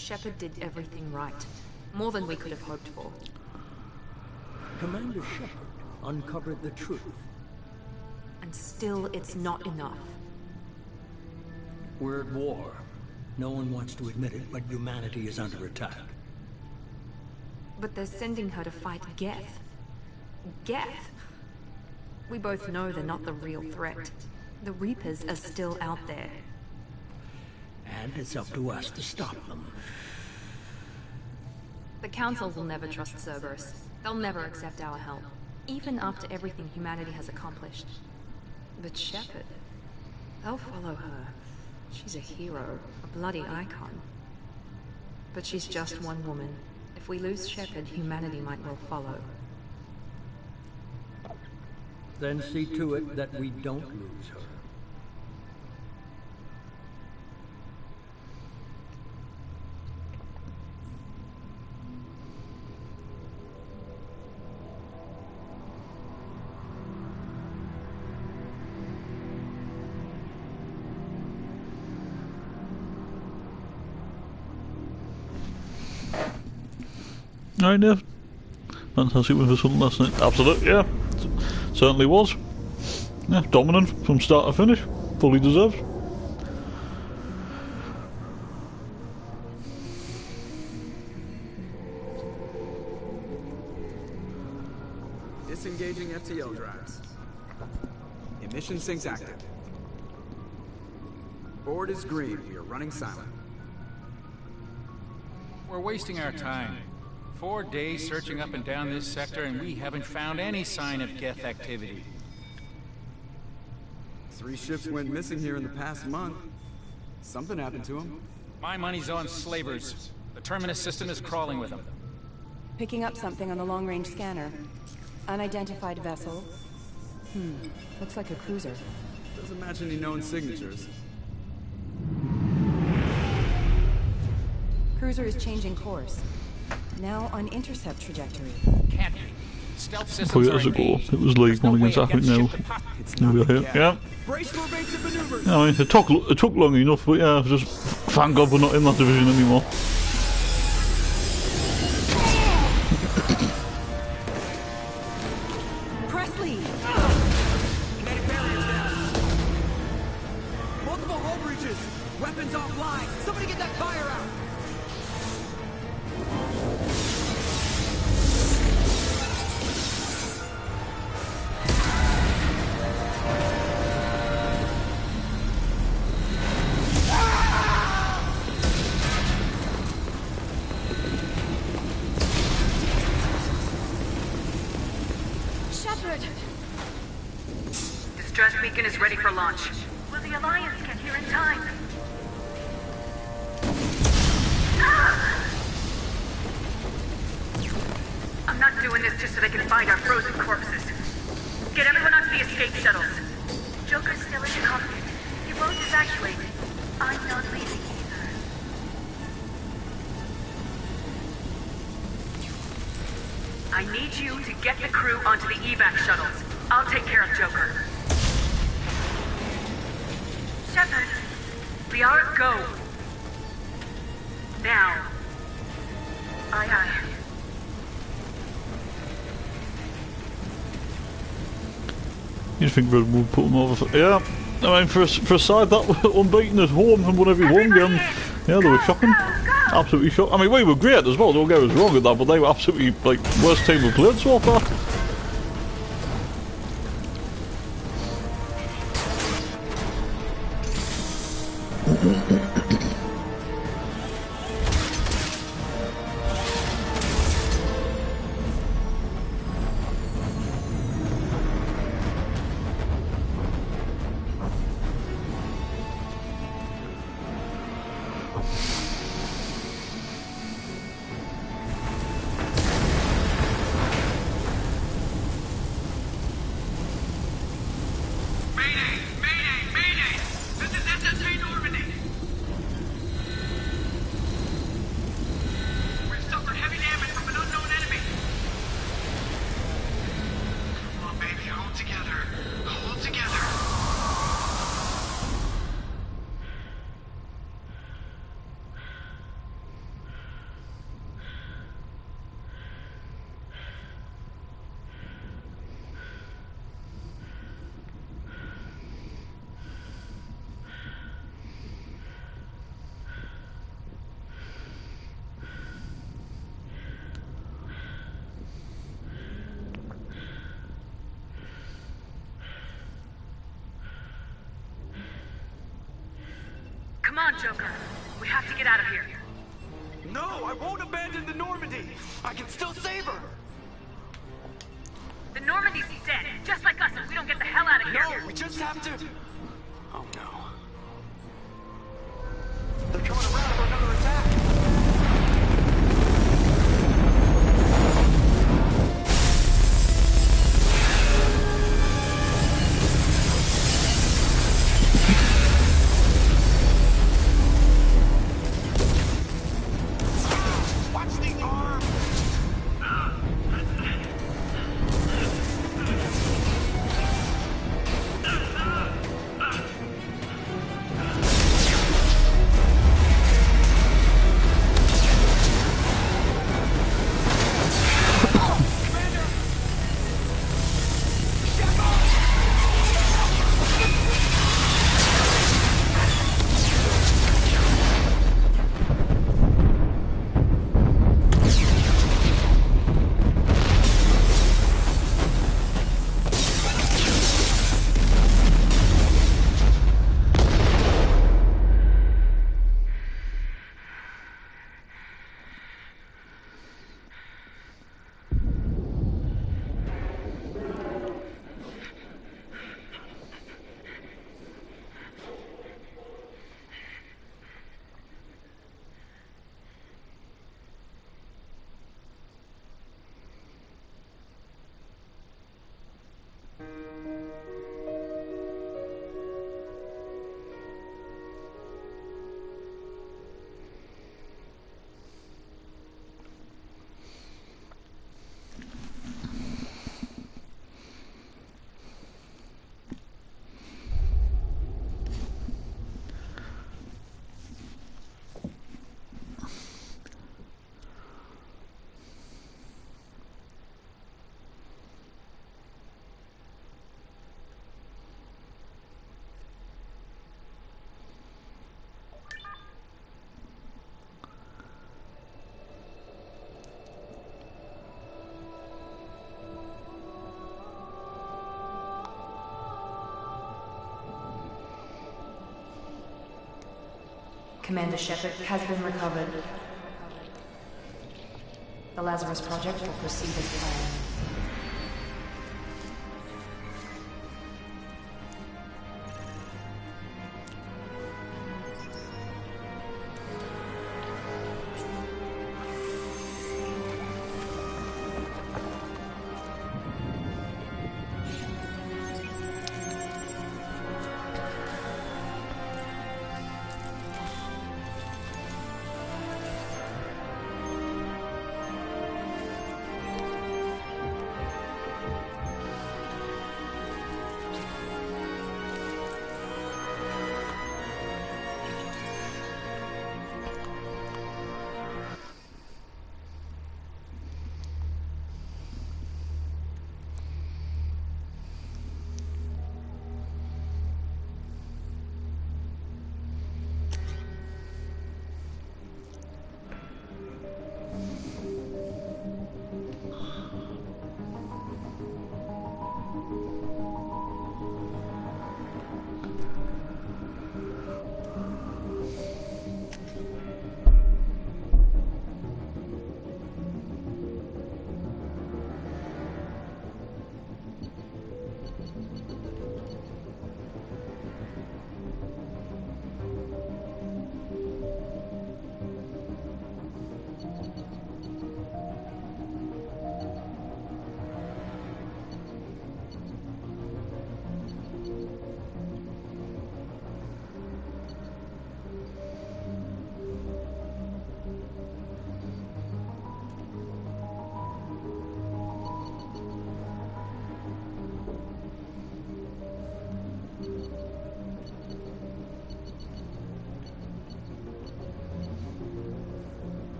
Shepard did everything right. More than we could have hoped for. Commander Shepard uncovered the truth. And still, it's not enough. We're at war. No one wants to admit it, but humanity is under attack. But they're sending her to fight Geth. Geth? We both know they're not the real threat. The Reapers are still out there. And it's up to us to stop them. The Council will never trust Cerberus. They'll never accept our help, even after everything humanity has accomplished. But Shepard, they'll follow her. She's a hero, a bloody icon. But she's just one woman. If we lose Shepard, humanity might well follow. Then see to it that we don't lose her. Alright, yeah. Fantastic with this one last night. Absolutely, yeah. Certainly was. Yeah, dominant from start to finish. Fully deserved. Disengaging FTL drives. Emission sinks active. Board is green. We are running silent. We're wasting our time. 4 days searching up and down this sector, and we haven't found any sign of Geth activity. 3 ships went missing here in the past month. Something happened to them. My money's on slavers. The Terminus system is crawling with them. Picking up something on the long-range scanner. Unidentified vessel. Looks like a cruiser. Doesn't match any known signatures. Cruiser is changing course. Now on intercept trajectory. Can't be. Stealth 4 systems years are ago, engaged. it was League 1 against Akron now. Now we're here. Yeah. Brace for evasive maneuvers. I mean, it took long enough, but yeah, just thank God we're not in that division anymore. Presley! Kinetic barriers down. Multiple hull breaches. Weapons offline. Somebody get that fire out. Shepard! Distress beacon is ready for launch. Will the Alliance get here in time? I'm not doing this just so they can find our frozen corpses. Get everyone onto the escape shuttles. Joker's still in the cockpit. He won't evacuate. I'm not leaving either. I need you to get the crew onto the evac shuttles. I'll take care of Joker. Shepard, Liara, go. Now. Aye, aye. You think we'll put them over? Yeah, I mean, for a side that unbeaten at home and won every home game, yeah, they were shocking. Absolutely shocking. I mean, we were great as well, don't get us wrong at that, but they were absolutely, like, worst team we've played so far. on, Joker. We have to get out of here. No, I won't abandon the Normandy. I can still save her. The Normandy's dead, just like us if we don't get the hell out of here. No, we just have to... Oh no. They're coming around for another attack. Watch the arm. Commander Shepard has been recovered. The Lazarus Project will proceed as planned.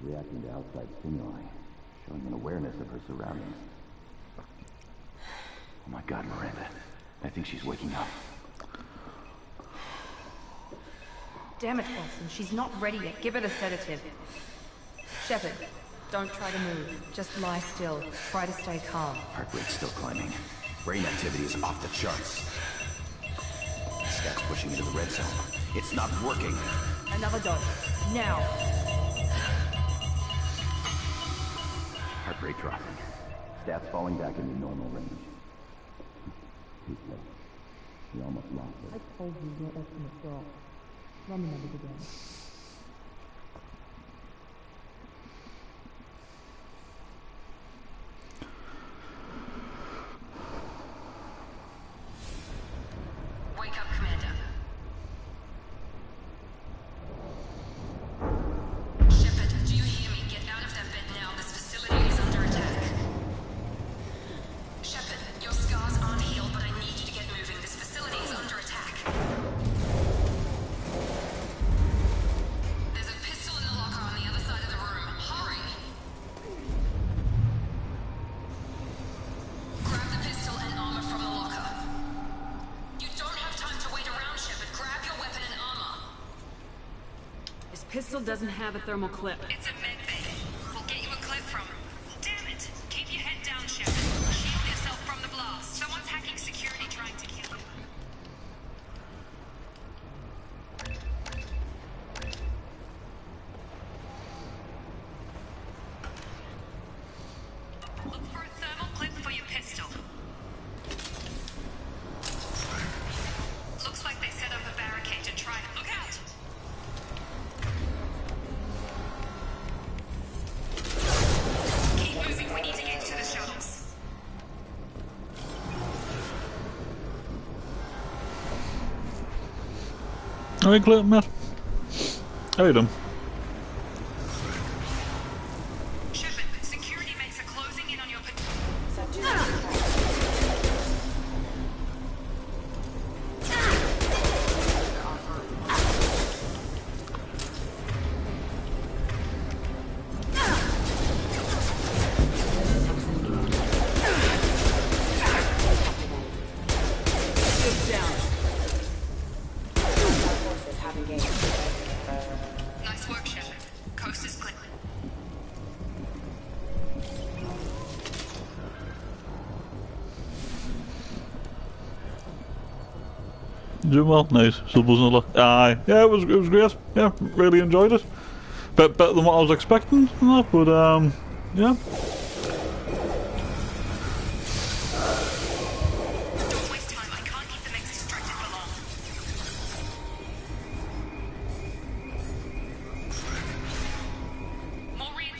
reacting to outside stimuli, showing an awareness of her surroundings. Oh my God, Miranda. I think she's waking up. Damn it, Wilson. She's not ready yet. Give her the sedative. Shepard, don't try to move. Just lie still. Try to stay calm. Heart rate's still climbing. Brain activity is off the charts. Scout's pushing into the red zone. It's not working. Another dose. Now. Heart rate dropping. Stats falling back into normal range. Too close. We almost lost it. I told you your estimates were off. Run the numbers again. Wake up, Commander. Shepard, do you hear me? Get out of that bed now. This facility is under attack. Shepard, your scars aren't healed, but I need you to get moving. This facility is under attack. There's a pistol in the locker on the other side of the room. Hurry! Grab the pistol and armor from the locker. You don't have time to wait around, Shepard. Grab your weapon and armor. This pistol doesn't have a thermal clip. It's a med bay. We'll get you a clip from. Damn it! Keep your head down, Shepard. Shield yourself from the blast. Someone's hacking security trying to kill you. Look for a thermal clip for your pistol. Looks like they set up a barricade to try. Look out! Keep moving. We need to get to the shuttles. Alright, clear, Matt. How you doing? Shepard, security makes a closing in on your Nice work, Shepard. Coast is clear. Doing well, nice. Still buzzing a lot. Aye, yeah, it was great. Yeah, really enjoyed it. Better than what I was expecting, but yeah. Don't waste time. I can't keep the mix distracted for long. Maureen.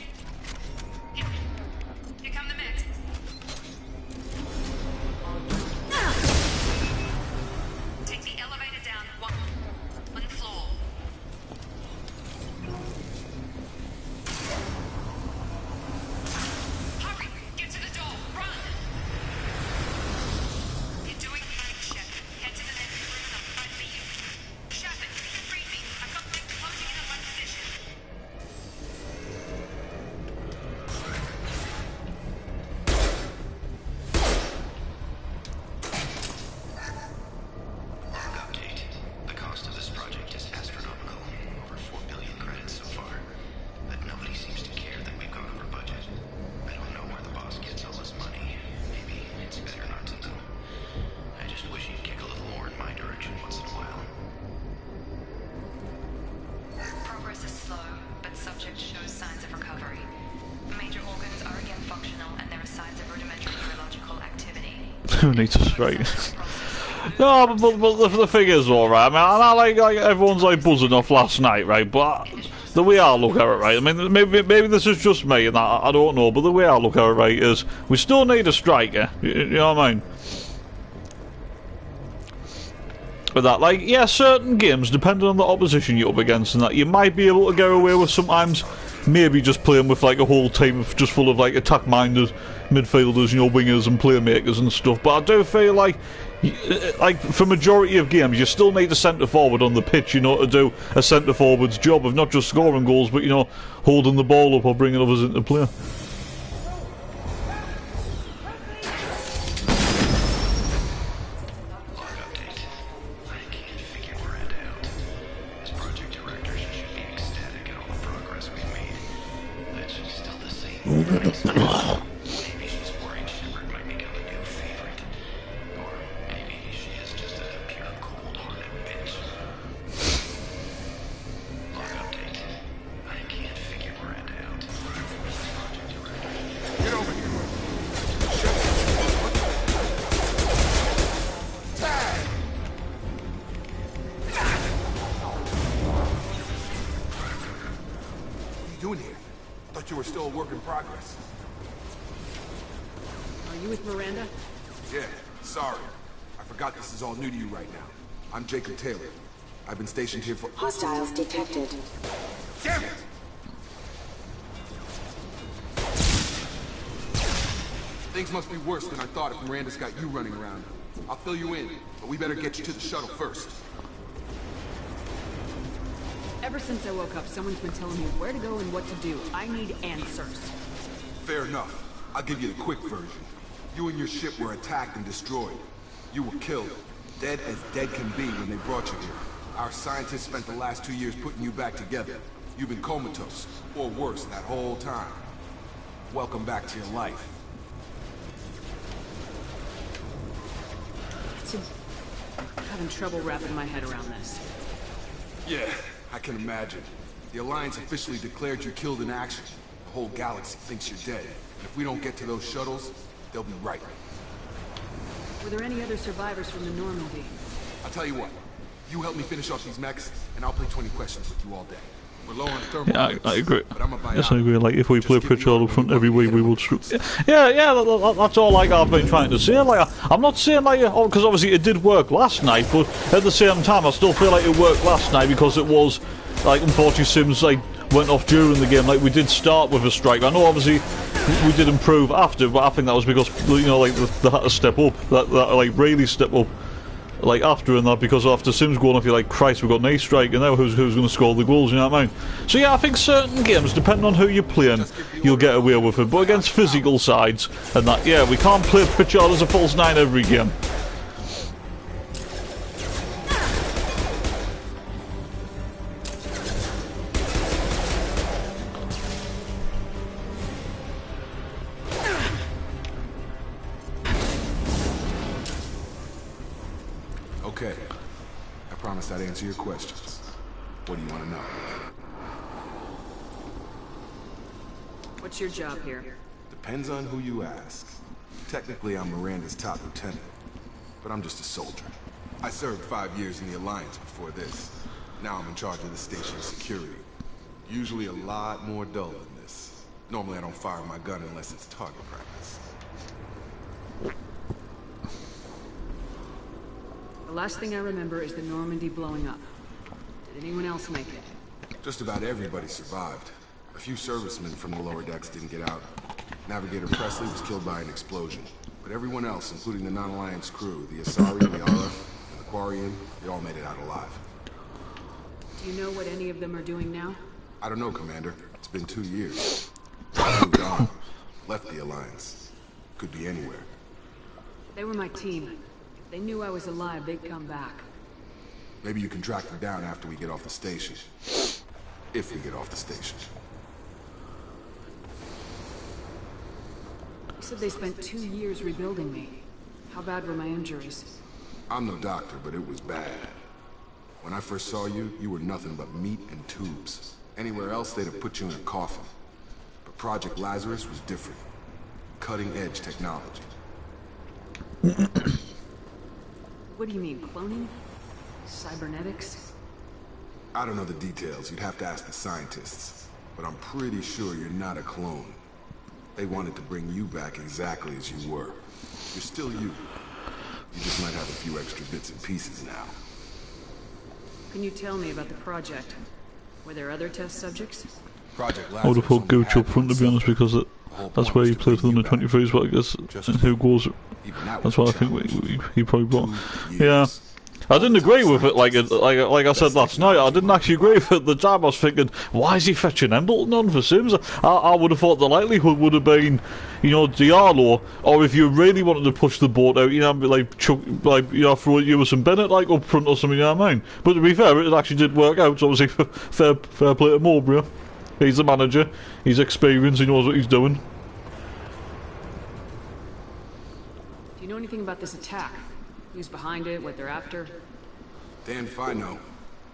Here come the mix. Take the elevator down one floor. Hurry! Get to the door! Run! You're doing fine, Shepard. Head to the next room and I'll try to meet you. Shepard, you can read me. I've got things closing in on my position. Log update. The cost of this project is astronomical. Over 4 billion credits so far. But nobody seems to care that we've gone over budget. I don't know where the boss gets all this money. Maybe it's better not to know. I just wish he'd kick a little more in my direction once in a while. Progress is slow, but subject shows signs of recovery. Major organs are again functional, and there are signs of rudimentary neurological activity. Who needs a strike? No, but the thing is, alright. I mean, I like everyone's like buzzing off last night, right? But the way I look at it, right? I mean, maybe this is just me, and I don't know. But the way I look at it, right, is we still need a striker. You know what I mean? With that, like, yeah, certain games, depending on the opposition you're up against, and that you might be able to get away with sometimes maybe just playing with like a whole team of just full of like attack-minded midfielders, you know, wingers and playmakers and stuff. But I do feel like for majority of games, you still need a centre forward on the pitch, you know, to do a centre forward's job of not just scoring goals, but you know, holding the ball up or bringing others into play. Maybe she's worried Shepard might become a new favorite. Or maybe she is just a pure cold-hearted bitch. Log update. I can't figure Miranda out. Project director. Get over here. What are you doing here? Thought you were still a work in progress. Are you with Miranda? Yeah, sorry. I forgot this is all new to you right now. I'm Jacob Taylor. I've been stationed here for— Hostiles detected. Damn it! Things must be worse than I thought if Miranda's got you running around. I'll fill you in, but we better get you to the shuttle first. Ever since I woke up, someone's been telling me where to go and what to do. I need answers. Fair enough. I'll give you the quick version. You and your ship were attacked and destroyed. You were killed. Dead as dead can be when they brought you here. Our scientists spent the last 2 years putting you back together. You've been comatose, or worse, that whole time. Welcome back to your life. I'm having trouble wrapping my head around this. Yeah, I can imagine. The Alliance officially declared you killed in action. The whole galaxy thinks you're dead. And if we don't get to those shuttles, they'll be right. Were there any other survivors from the Normandy? I'll tell you what. You help me finish off these mechs, and I'll play 20 questions with you all day. We're low on thermal. Yeah, I agree. But I'm Yes, I agree. Like, if we play Pritchard up front every week, we will that's all like I've been trying to say. Like, I'm not saying like, because obviously it did work last night, but at the same time, I still feel like it worked last night because it was, like, unfortunately, Sims like went off during the game. Like, we did start with a strike. I know obviously we did improve after, but I think that was because, you know, like they had to step up, that like really step up. Like after and that, because after Sims going off, you're like, Christ, we've got an ace strike, and now who's going to score the goals, you know what I mean? So yeah, I think certain games, depending on who you're playing, you'll get away with it. But against physical sides and that, yeah, we can't play Pritchard as a false nine every game. Okay. I promised I'd answer your questions. What do you want to know? What's your job here? Depends on who you ask. Technically, I'm Miranda's top lieutenant, but I'm just a soldier. I served 5 years in the Alliance before this. Now I'm in charge of the station's security. Usually a lot more dull than this. Normally I don't fire my gun unless it's target practice. The last thing I remember is the Normandy blowing up. Did anyone else make it? Just about everybody survived. A few servicemen from the lower decks didn't get out. Navigator Presley was killed by an explosion. But everyone else, including the non-Alliance crew, the Asari, the Ara, and the Quarian, they all made it out alive. Do you know what any of them are doing now? I don't know, Commander. It's been 2 years. I moved on. Left the Alliance. Could be anywhere. They were my team. If they knew I was alive, they'd come back. Maybe you can track them down after we get off the station. If we get off the station. You said they spent 2 years rebuilding me. How bad were my injuries? I'm no doctor, but it was bad. When I first saw you, you were nothing but meat and tubes. Anywhere else, they'd have put you in a coffin. But Project Lazarus was different. Cutting-edge technology. What do you mean, cloning? Cybernetics? I don't know the details. You'd have to ask the scientists. But I'm pretty sure you're not a clone. They wanted to bring you back exactly as you were. You're still you. You just might have a few extra bits and pieces now. Can you tell me about the project? Were there other test subjects? Project I would have put Lazarus Gooch only up front, to be honest, because that's where he plays with the 23s, but I guess who goes. That's why I think he probably brought. Yeah. I didn't agree with it, like I said last night. I didn't actually agree with it at the time. I was thinking, why is he fetching Embleton on for Sims? I would have thought the likelihood would have been, you know, Diallo, or if you really wanted to push the boat out, you know, like throw Lewis and Bennett like up front or something. You know what I mean? But to be fair, it actually did work out. So obviously, fair play to Mowbray. He's the manager. He's experienced. He knows what he's doing. Do you know anything about this attack? Who's behind it? What they're after? Damn if I know.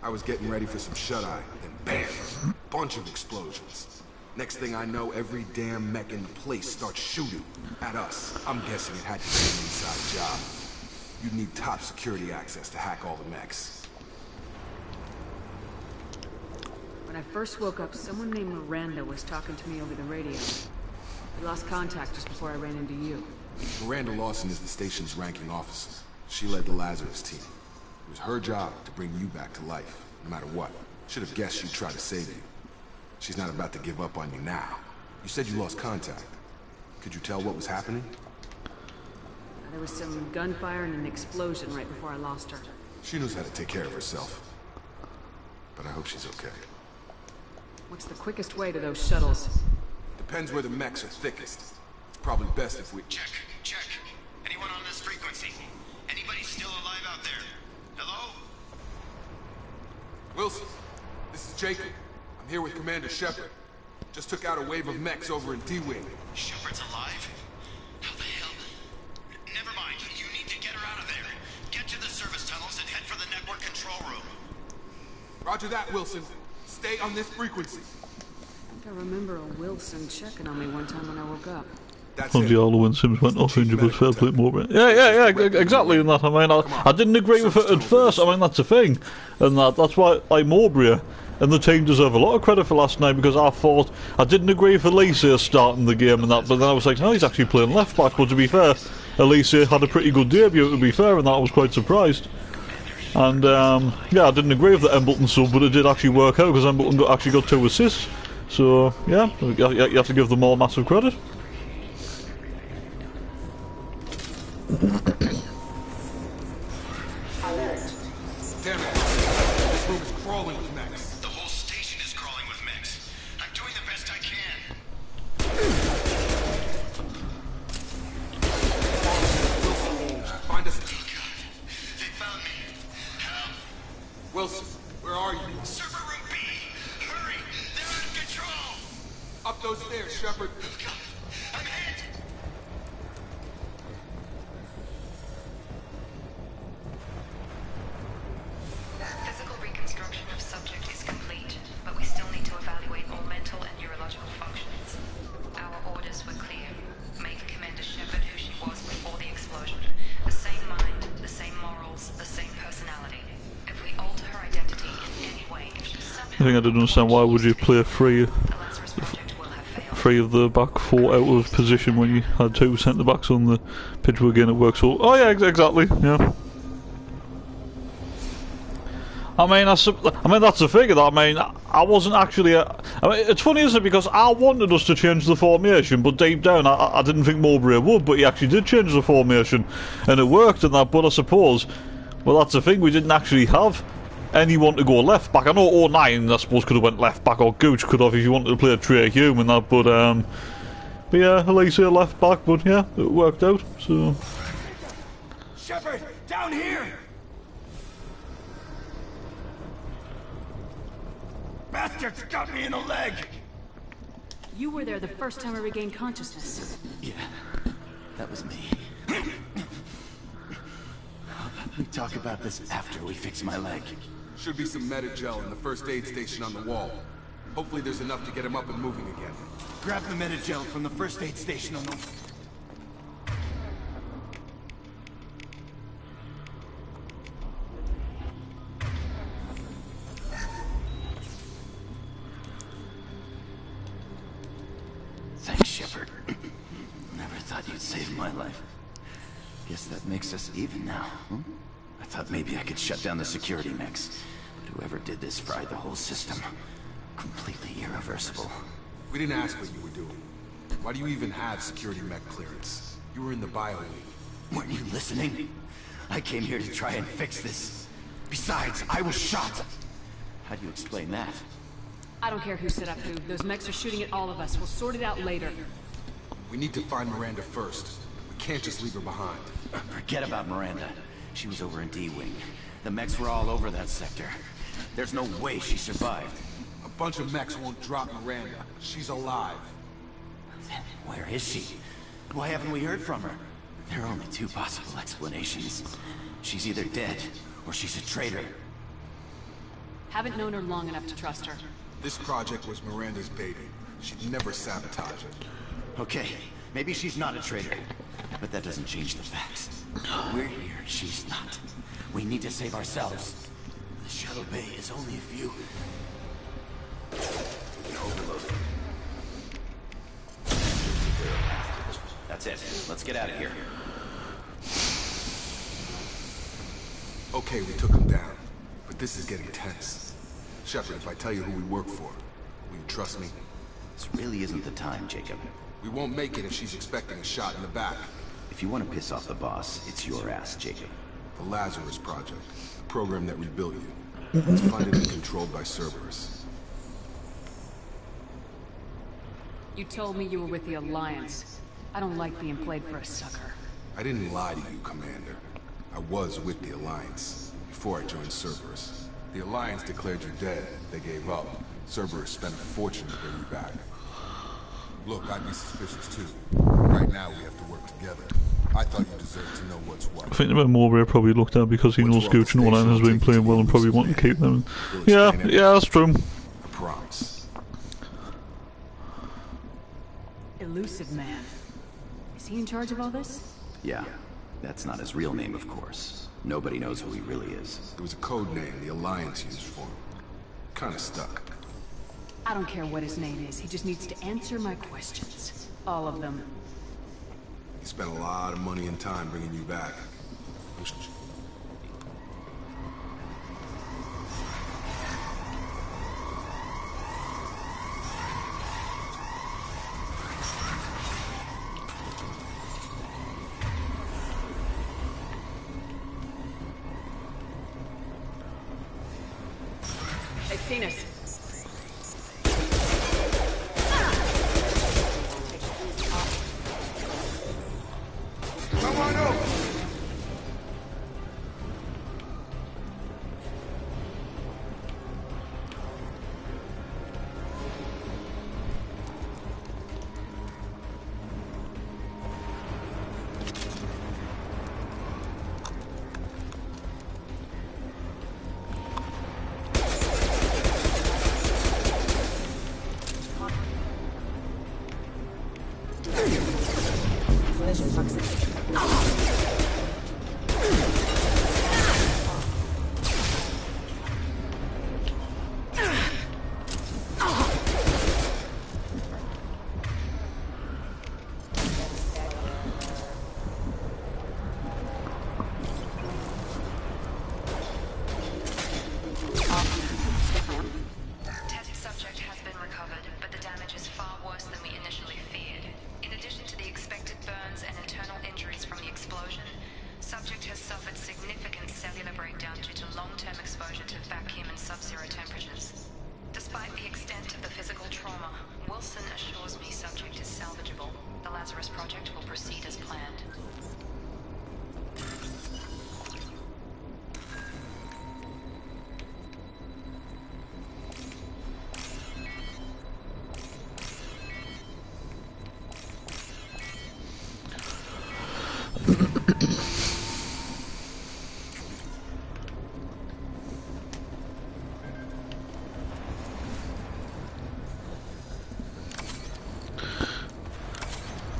I was getting ready for some shut-eye, then bam! Bunch of explosions. Next thing I know, every damn mech in the place starts shooting at us. I'm guessing it had to be an inside job. You'd need top security access to hack all the mechs. When I first woke up, someone named Miranda was talking to me over the radio. We lost contact just before I ran into you. Miranda Lawson is the station's ranking officer. She led the Lazarus team. It was her job to bring you back to life, no matter what. Should have guessed she'd try to save you. She's not about to give up on you now. You said you lost contact. Could you tell what was happening? There was some gunfire and an explosion right before I lost her. She knows how to take care of herself. But I hope she's okay. What's the quickest way to those shuttles? Depends where the mechs are thickest. It's probably best if we... Check. Anyone on this frequency? Anybody still alive out there? Hello? Wilson, this is Jacob. I'm here with Commander Shepard. Just took out a wave of mechs over in D-Wing. Shepard's alive? How the hell? Never mind. You need to get her out of there. Get to the service tunnels and head for the network control room. Roger that, Wilson. Stay on this frequency. I think I remember a Wilson checking on me one time when I woke up. On Diallo when Sims went off injured, but fair play more. Yeah, exactly. In that, I mean, I didn't agree with it at first. I mean, that's the thing, and that's why Mowbray and the team deserve a lot of credit for last night, because I thought I didn't agree with Elise starting the game and that, but then I was like, no, he's actually playing left back. But to be fair, Elise had a pretty good debut. To be fair, and that I was quite surprised. And yeah, I didn't agree with the Embleton sub, but it did actually work out because Embleton actually got 2 assists. So yeah, you have to give them all massive credit. Damn it. This room is crawling with mechs. The whole station is crawling with mechs. I'm doing the best I can. Find us. Oh God. They found me. Help. Wilson, where are you? Server room B. Hurry. They're out of control. Up those stairs, Shepard. Oh God. I'm hit. Physical reconstruction of subject is complete, but we still need to evaluate all mental and neurological functions. Our orders were clear. Make Commander Shepard who she was before the explosion. The same mind, the same morals, the same personality. If we alter her identity in any way, if she somehow... I think I didn't understand why would you play three of the back 4 out of position when you had 2 centre backs on the pitch again. It works all. Oh yeah, exactly. Yeah. I mean, that's the figure. That I wasn't actually. I mean, it's funny, isn't it? Because I wanted us to change the formation, but deep down, I didn't think Mowbray would. But he actually did change the formation, and it worked. And that. But I suppose, well, that's the thing. We didn't actually have anyone to go left back. I know 09, I suppose, could have went left back, or Gooch could have if you wanted to play a Trey Hume and that. But yeah, Alicia left back. But yeah, it worked out. So. Shepard, down here! Bastards got me in the leg! You were there the first time I regained consciousness. Yeah, that was me. We talk about this after we fix my leg. Should be some Medi-gel in the first aid station on the wall. Hopefully there's enough to get him up and moving again. Grab the Medi-gel from the first aid station on the... Thanks, Shepard. Never thought you'd save my life. Guess that makes us even now, huh? I thought maybe I could shut down the security mechs, but whoever did this fried the whole system. Completely irreversible. We didn't ask what you were doing. Why do you even have security mech clearance? You were in the bio league. Weren't you listening? I came here to try and fix this. Besides, I was shot. How do you explain that? I don't care who set up who. Those mechs are shooting at all of us. We'll sort it out later. We need to find Miranda first. We can't just leave her behind. Forget about Miranda. She was over in D-Wing. The mechs were all over that sector. There's no way she survived. A bunch of mechs won't drop Miranda. She's alive. Then where is she? Why haven't we heard from her? There are only two possible explanations. She's either dead, or she's a traitor. Haven't known her long enough to trust her. This project was Miranda's baby. She'd never sabotage it. Okay, maybe she's not a traitor. But that doesn't change the facts. We're here, she's not. We need to save ourselves. The shuttle bay is only a few... Overloaded. That's it. Let's get out of here. Okay, we took him down. But this is getting tense. Shepard, if I tell you who we work for, will you trust me? This really isn't the time, Jacob. We won't make it if she's expecting a shot in the back. If you want to piss off the boss, it's your ass, Jacob. The Lazarus Project, the program that rebuilt you. It's funded and controlled by Cerberus. You told me you were with the Alliance. I don't like being played for a sucker. I didn't lie to you, Commander. I was with the Alliance, before I joined Cerberus. The Alliance declared you dead. They gave up. Cerberus spent a fortune to bring you back. Look, I'd be suspicious too. Right now we have to work together. I thought you deserved to know what's what. I think the Morbier probably looked at because he knows Gooch and Online has been playing well and probably want to keep them. Yeah, that's true. I promise. Elusive Man. Is he in charge of all this? Yeah. That's not his real name, of course. Nobody knows who he really is. There was a code name the Alliance used for him. Kinda stuck. I don't care what his name is. He just needs to answer my questions. All of them. He spent a lot of money and time bringing you back. They've seen us. Come on over!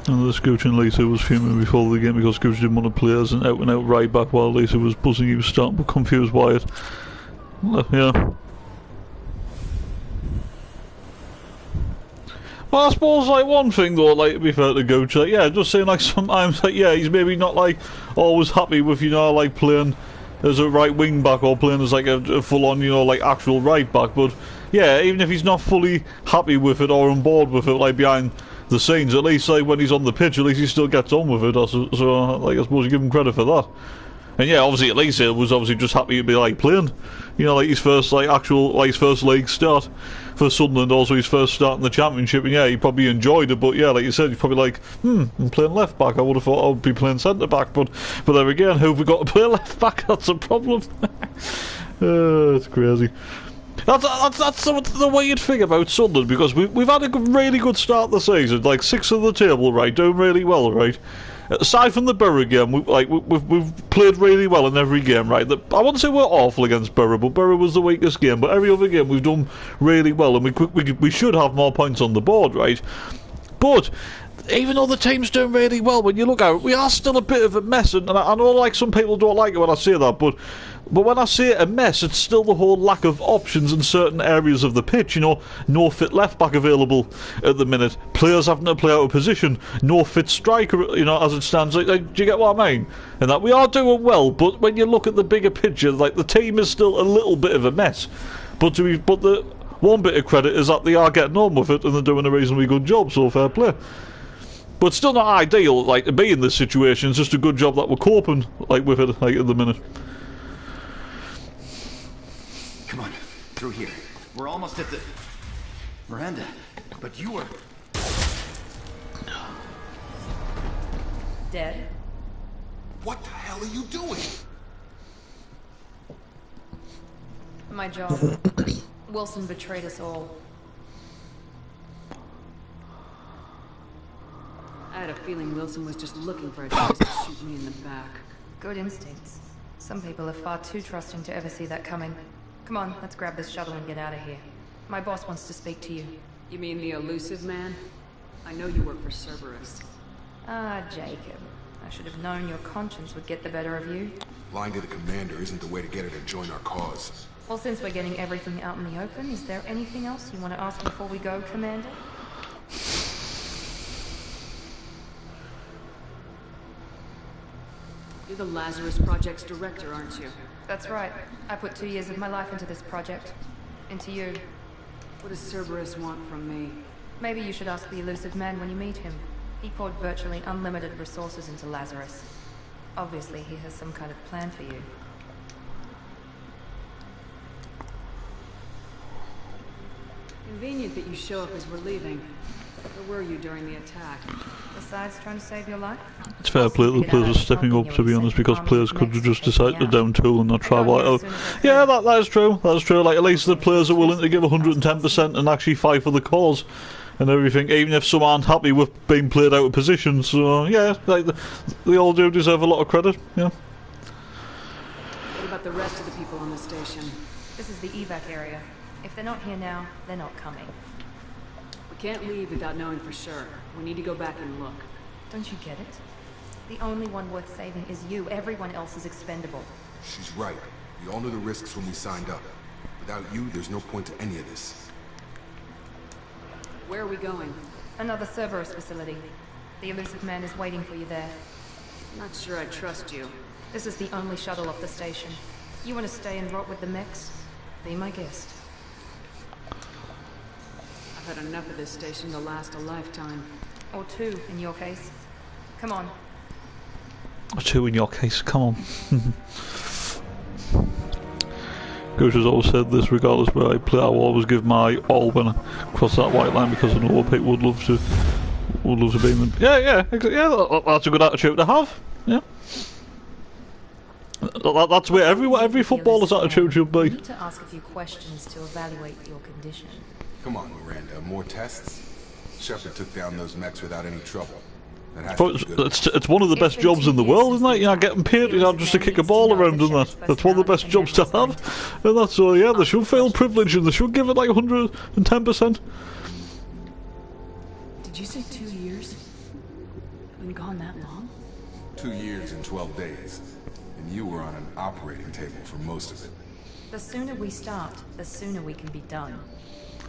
And this Gooch and Lisa was fuming before the game because Gooch didn't want to play as an out-and-out right back while Lisa was buzzing he was starting to confuse Wyatt. Yeah. Well, I suppose, like, one thing though, like, to be fair to Gooch, like, yeah, just saying, like, sometimes, like, yeah, he's maybe not, like, always happy with, you know, like, playing as a right wing back or playing as, like, a full-on, you know, like, actual right back, but yeah, even if he's not fully happy with it or on board with it, like behind the scenes, at least like when he's on the pitch, at least he still gets on with it. So like I suppose you give him credit for that. And yeah, obviously at least he was obviously just happy to be like playing, you know, like his first like actual like his first league start for Sunderland, also his first start in the Championship, and yeah, he probably enjoyed it. But yeah, like you said, he's probably like, I'm playing left back. I would have thought I would be playing centre back, but there again, who have we got to play left back? That's a problem. It's crazy. That's the weird thing about Sunderland, because we've had a really good start the season, like 6th of the table, right, doing really well, right. Aside from the Borough game, we've played really well in every game, right. I wouldn't say we're awful against Borough, but Borough was the weakest game. But every other game we've done really well, and we should have more points on the board, right. But even though the team's doing really well, when you look at it, we are still a bit of a mess. And I know like some people don't like it when I say that, but when I say a mess, it's still the whole lack of options in certain areas of the pitch. You know, no fit left back available at the minute. Players having to play out of position. No fit striker, you know, as it stands. Like, do you get what I mean? And that we are doing well, but when you look at the bigger picture, like the team is still a little bit of a mess. But the one bit of credit is that they are getting on with it and they're doing a reasonably good job. So fair play. But still not ideal, like, to be in this situation. It's just a good job that we're coping, like, with it, like, at the minute. Come on, through here. We're almost at the... Miranda, but you were... Dead? What the hell are you doing? My job. Wilson betrayed us all. I had a feeling Wilson was just looking for a chance to shoot me in the back. Good instincts. Some people are far too trusting to ever see that coming. Come on, let's grab this shuttle and get out of here. My boss wants to speak to you. You mean the elusive man? I know you work for Cerberus. Ah, Jacob. I should have known your conscience would get the better of you. Lying to the commander isn't the way to get her to join our cause. Well, since we're getting everything out in the open, is there anything else you want to ask before we go, Commander? You're the Lazarus Project's director, aren't you? That's right. I put 2 years of my life into this project. Into you. What does Cerberus want from me? Maybe you should ask the elusive man when you meet him. He poured virtually unlimited resources into Lazarus. Obviously, he has some kind of plan for you. Convenient that you show up as we're leaving. Where were you during the attack? Besides trying to save your life? It's fair play that the players are stepping up, to be honest, because players could have just decided to down tool and not try like, oh, yeah, that is true. That's true. Like, at least the players are willing to give 110% and actually fight for the cause and everything, even if some aren't happy with being played out of position. So yeah, like, they all do deserve a lot of credit. Yeah. What about the rest of the people on the station? This is the evac area. If they're not here now, they're not coming. We can't leave without knowing for sure. We need to go back and look. Don't you get it? The only one worth saving is you. Everyone else is expendable. She's right. We all knew the risks when we signed up. Without you, there's no point to any of this. Where are we going? Another Cerberus facility. The elusive man is waiting for you there. Not sure I trust you. This is the only shuttle off the station. You want to stay and rot with the mechs? Be my guest. I've had enough of this station to last a lifetime. Or 2, in your case. Come on. Or 2 in your case, come on. Coach has always said this, regardless where I play, I will always give my all when I cross that white line, because I know what people would love to be in them. Yeah, that's a good attitude to have. Yeah. That's where every footballer's attitude should be. I need to ask a few questions to evaluate your condition. Come on, Miranda, more tests? Shepard took down those mechs without any trouble. It's one of the best jobs in the world, isn't it? You know, getting paid, you know, just to kick a ball around, isn't it? That's one of the best jobs to have. And that's so, yeah, they should feel privileged and they should give it like 110%. Did you say 2 years? Been gone that long? 2 years and 12 days. And you were on an operating table for most of it. The sooner we start, the sooner we can be done.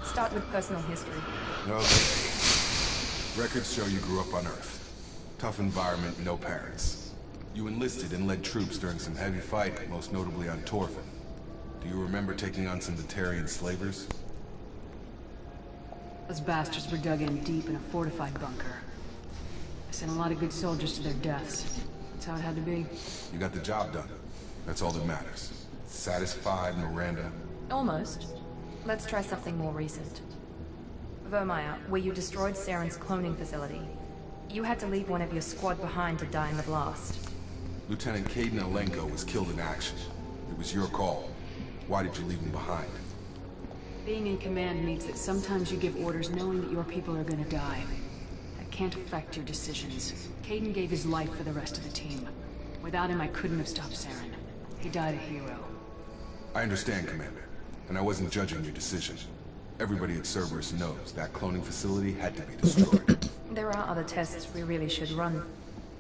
Start with personal history. Okay. Records show you grew up on Earth. Tough environment, no parents. You enlisted and led troops during some heavy fighting, most notably on Torfin. Do you remember taking on some Batarian slavers? Those bastards were dug in deep in a fortified bunker. I sent a lot of good soldiers to their deaths. That's how it had to be. You got the job done. That's all that matters. Satisfied, Miranda? Almost. Let's try something more recent. Vermeer, where you destroyed Saren's cloning facility. You had to leave one of your squad behind to die in the blast. Lieutenant Caden Alenko was killed in action. It was your call. Why did you leave him behind? Being in command means that sometimes you give orders knowing that your people are gonna die. That can't affect your decisions. Caden gave his life for the rest of the team. Without him, I couldn't have stopped Saren. He died a hero. I understand, Commander. And I wasn't judging your decision. Everybody at Cerberus knows that cloning facility had to be destroyed. There are other tests we really should run.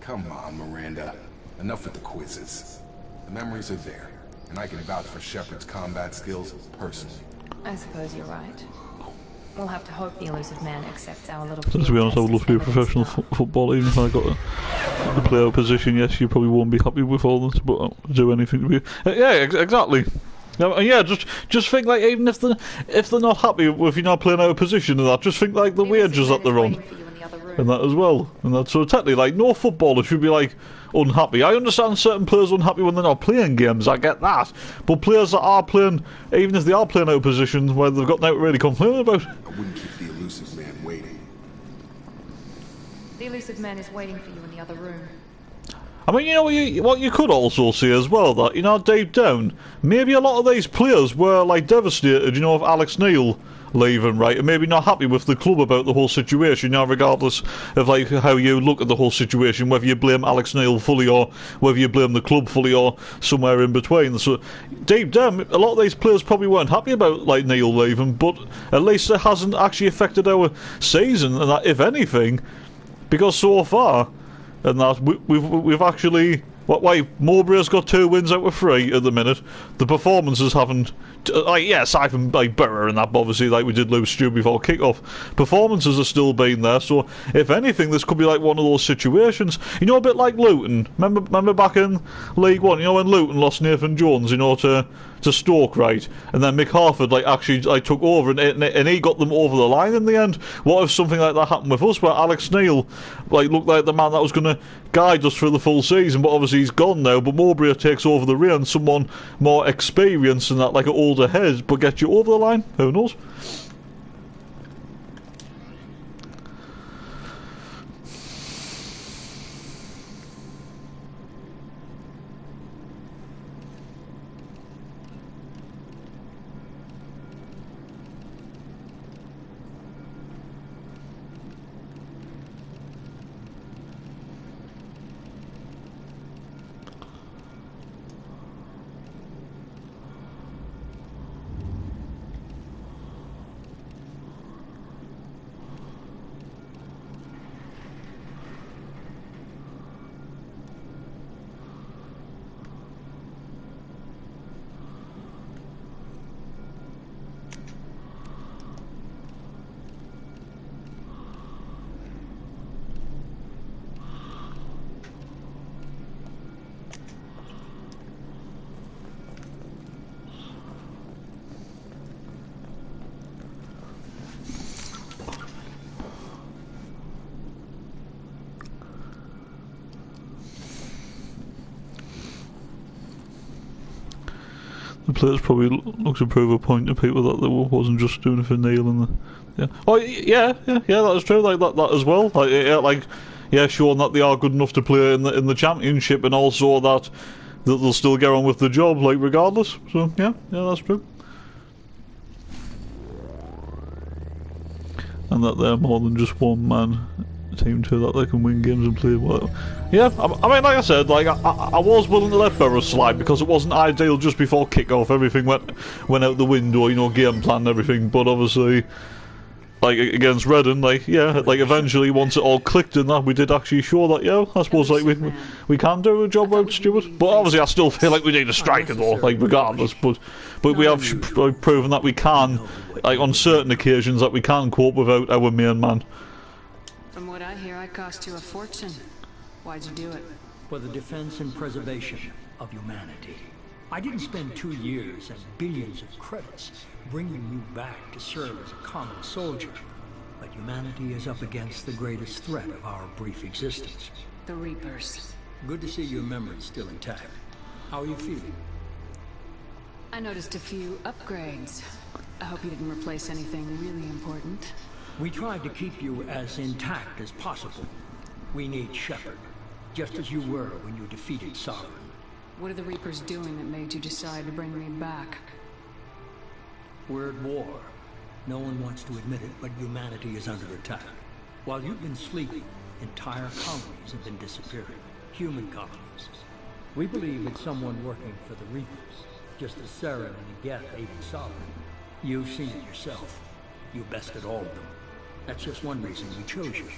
Come on, Miranda. Enough with the quizzes. The memories are there, and I can vouch for Shepard's combat skills personally. I suppose you're right. We'll have to hope the elusive man accepts our little... To be honest, I would love to be a professional footballer, even if I got the player position. Yes, you probably won't be happy with all this, but I'll do anything to be... yeah, exactly. Yeah, just think like even if they're not happy with you not playing out of position and that, just think like the wages that they're on and that as well. And that so technically like no footballer should be like unhappy. I understand certain players are unhappy when they're not playing games, I get that. But players that are playing, even if they are playing out of position where they've got nothing really complaining about. I wouldn't keep the elusive man waiting. The elusive man is waiting for you in the other room. I mean, you know what you could also see as well, that, you know, deep down, maybe a lot of these players were, like, devastated, you know, of Alex Neil leaving, right, and maybe not happy with the club about the whole situation, you know, regardless of, like, how you look at the whole situation, whether you blame Alex Neil fully or whether you blame the club fully or somewhere in between. So, deep down, a lot of these players probably weren't happy about, like, Neil leaving, but at least it hasn't actually affected our season, and that, if anything, because so far... And that we've actually Mowbray's got 2 wins out of 3 at the minute. The performances haven't, aside from like Burrow and that, obviously like we did lose Stu before kick-off. Performances are still being there. So if anything, this could be like one of those situations. You know, a bit like Luton. Remember back in League One. You know when Luton lost Nathan Jones, you know, to Stoke, right? And then Mick Harford actually took over and he got them over the line in the end. What if something like that happened with us, where Alex Neil looked like the man that was going to guide us through the full season, but obviously he's gone now. But Mowbray takes over the reins, someone more experienced and that, like an older head, but gets you over the line. Who knows? The players probably look to prove a point to people that they wasn't just doing it for Neil and that is true. Like that as well. Showing that they are good enough to play in the championship, and also that they'll still get on with the job, like regardless. So yeah, that's true. And that they're more than just one man team too, that they can win games and play well. Yeah, I mean, like I said, like I was willing to let Burrow slide because it wasn't ideal just before kick-off. Everything went out the window, you know, game plan and everything. But obviously, like against Redden, eventually once it all clicked in that, we did actually show that I suppose we can do a job without Stewart. But obviously, I still feel like we need a striker though, like regardless. But we have proven that we can, like on certain occasions, that we can cope without our main man. From what I hear, I cost you a fortune. Why'd you do it? For the defense and preservation of humanity. I didn't spend 2 years and billions of credits bringing you back to serve as a common soldier. but humanity is up against the greatest threat of our brief existence. The Reapers. Good to see your memory's still intact. How are you feeling? I noticed a few upgrades. I hope you didn't replace anything really important. We tried to keep you as intact as possible. We need Shepard, just as you were when you defeated Sovereign. What are the Reapers doing that made you decide to bring me back? We're at war. No one wants to admit it, but humanity is under attack. While you've been sleeping, entire colonies have been disappearing. Human colonies. We believe it's someone working for the Reapers, just as Saren and Geth aided Sovereign. You've seen it yourself. You bested all of them. That's just one reason we chose you.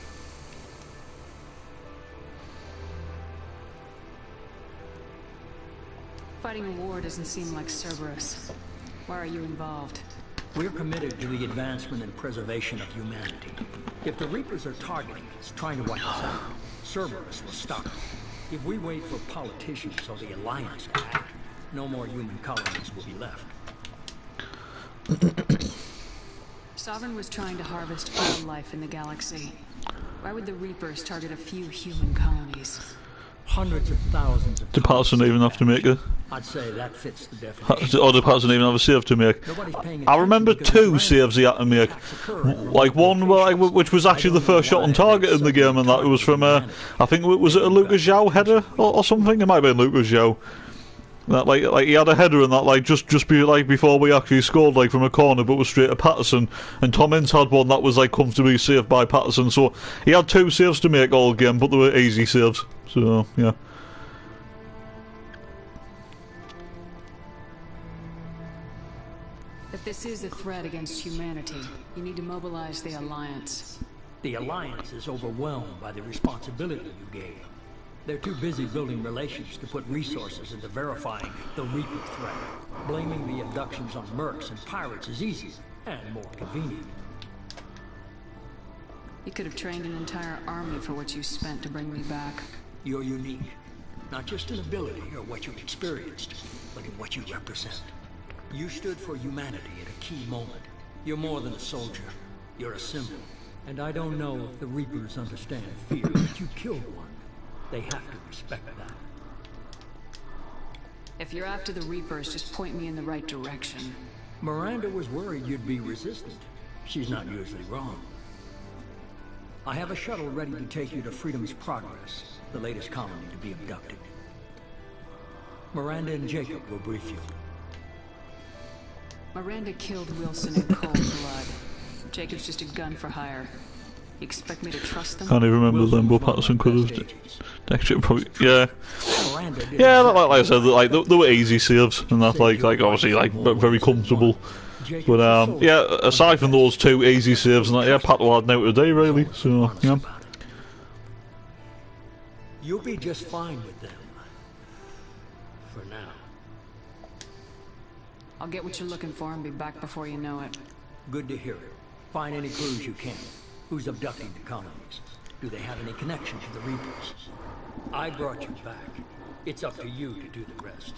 Fighting a war doesn't seem like Cerberus. Why are you involved? We're committed to the advancement and preservation of humanity. If the Reapers are targeting us, trying to wipe us out, Cerberus will stop them. If we wait for politicians or the Alliance to act, no more human colonies will be left. Sovereign was trying to harvest all life in the galaxy. Why would the Reapers target a few human colonies? Hundreds of thousands of... The Patterson even have to make it. I'd say that fits the definition. Or the Patterson even have a save to make. I remember 2 saves he had to make. Like one which was actually the first shot on target in the game, and that was from I think was it a Lucas Zhao header or something? It might have been Lucas Zhao. That like he had a header and that just before we actually scored from a corner, but was straight to Patterson, and Tom Ince had one that was comfortably saved by Patterson. So he had 2 saves to make all game, but they were easy saves. So yeah. If this is a threat against humanity, you need to mobilize the Alliance. The Alliance is overwhelmed by the responsibility you gave them. They're too busy building relations to put resources into verifying the Reaper threat. Blaming the abductions on mercs and pirates is easy and more convenient. You could have trained an entire army for what you spent to bring me back. You're unique. Not just in ability or what you've experienced, but in what you represent. You stood for humanity at a key moment. You're more than a soldier. You're a symbol. And I don't know if the Reapers understand fear, but you killed one. They have to respect that. If you're after the Reapers, just point me in the right direction. Miranda was worried you'd be resistant. She's not usually wrong. I have a shuttle ready to take you to Freedom's Progress, the latest colony to be abducted. Miranda and Jacob will brief you. Miranda killed Wilson in cold blood. Jacob's just a gun for hire. You expect me to trust them? Can't even remember them, but Patterson could have. Actually, probably, yeah. Yeah, like I said, they were easy saves, and that's obviously very comfortable. But yeah, aside from those 2 easy saves, and that, yeah, Pat had out today really. So yeah. You'll be just fine with them. For now. I'll get what you're looking for and be back before you know it. Good to hear it. Find any clues you can. Who's abducting the colonies? Do they have any connection to the Reapers? I brought you back. It's up to you to do the rest.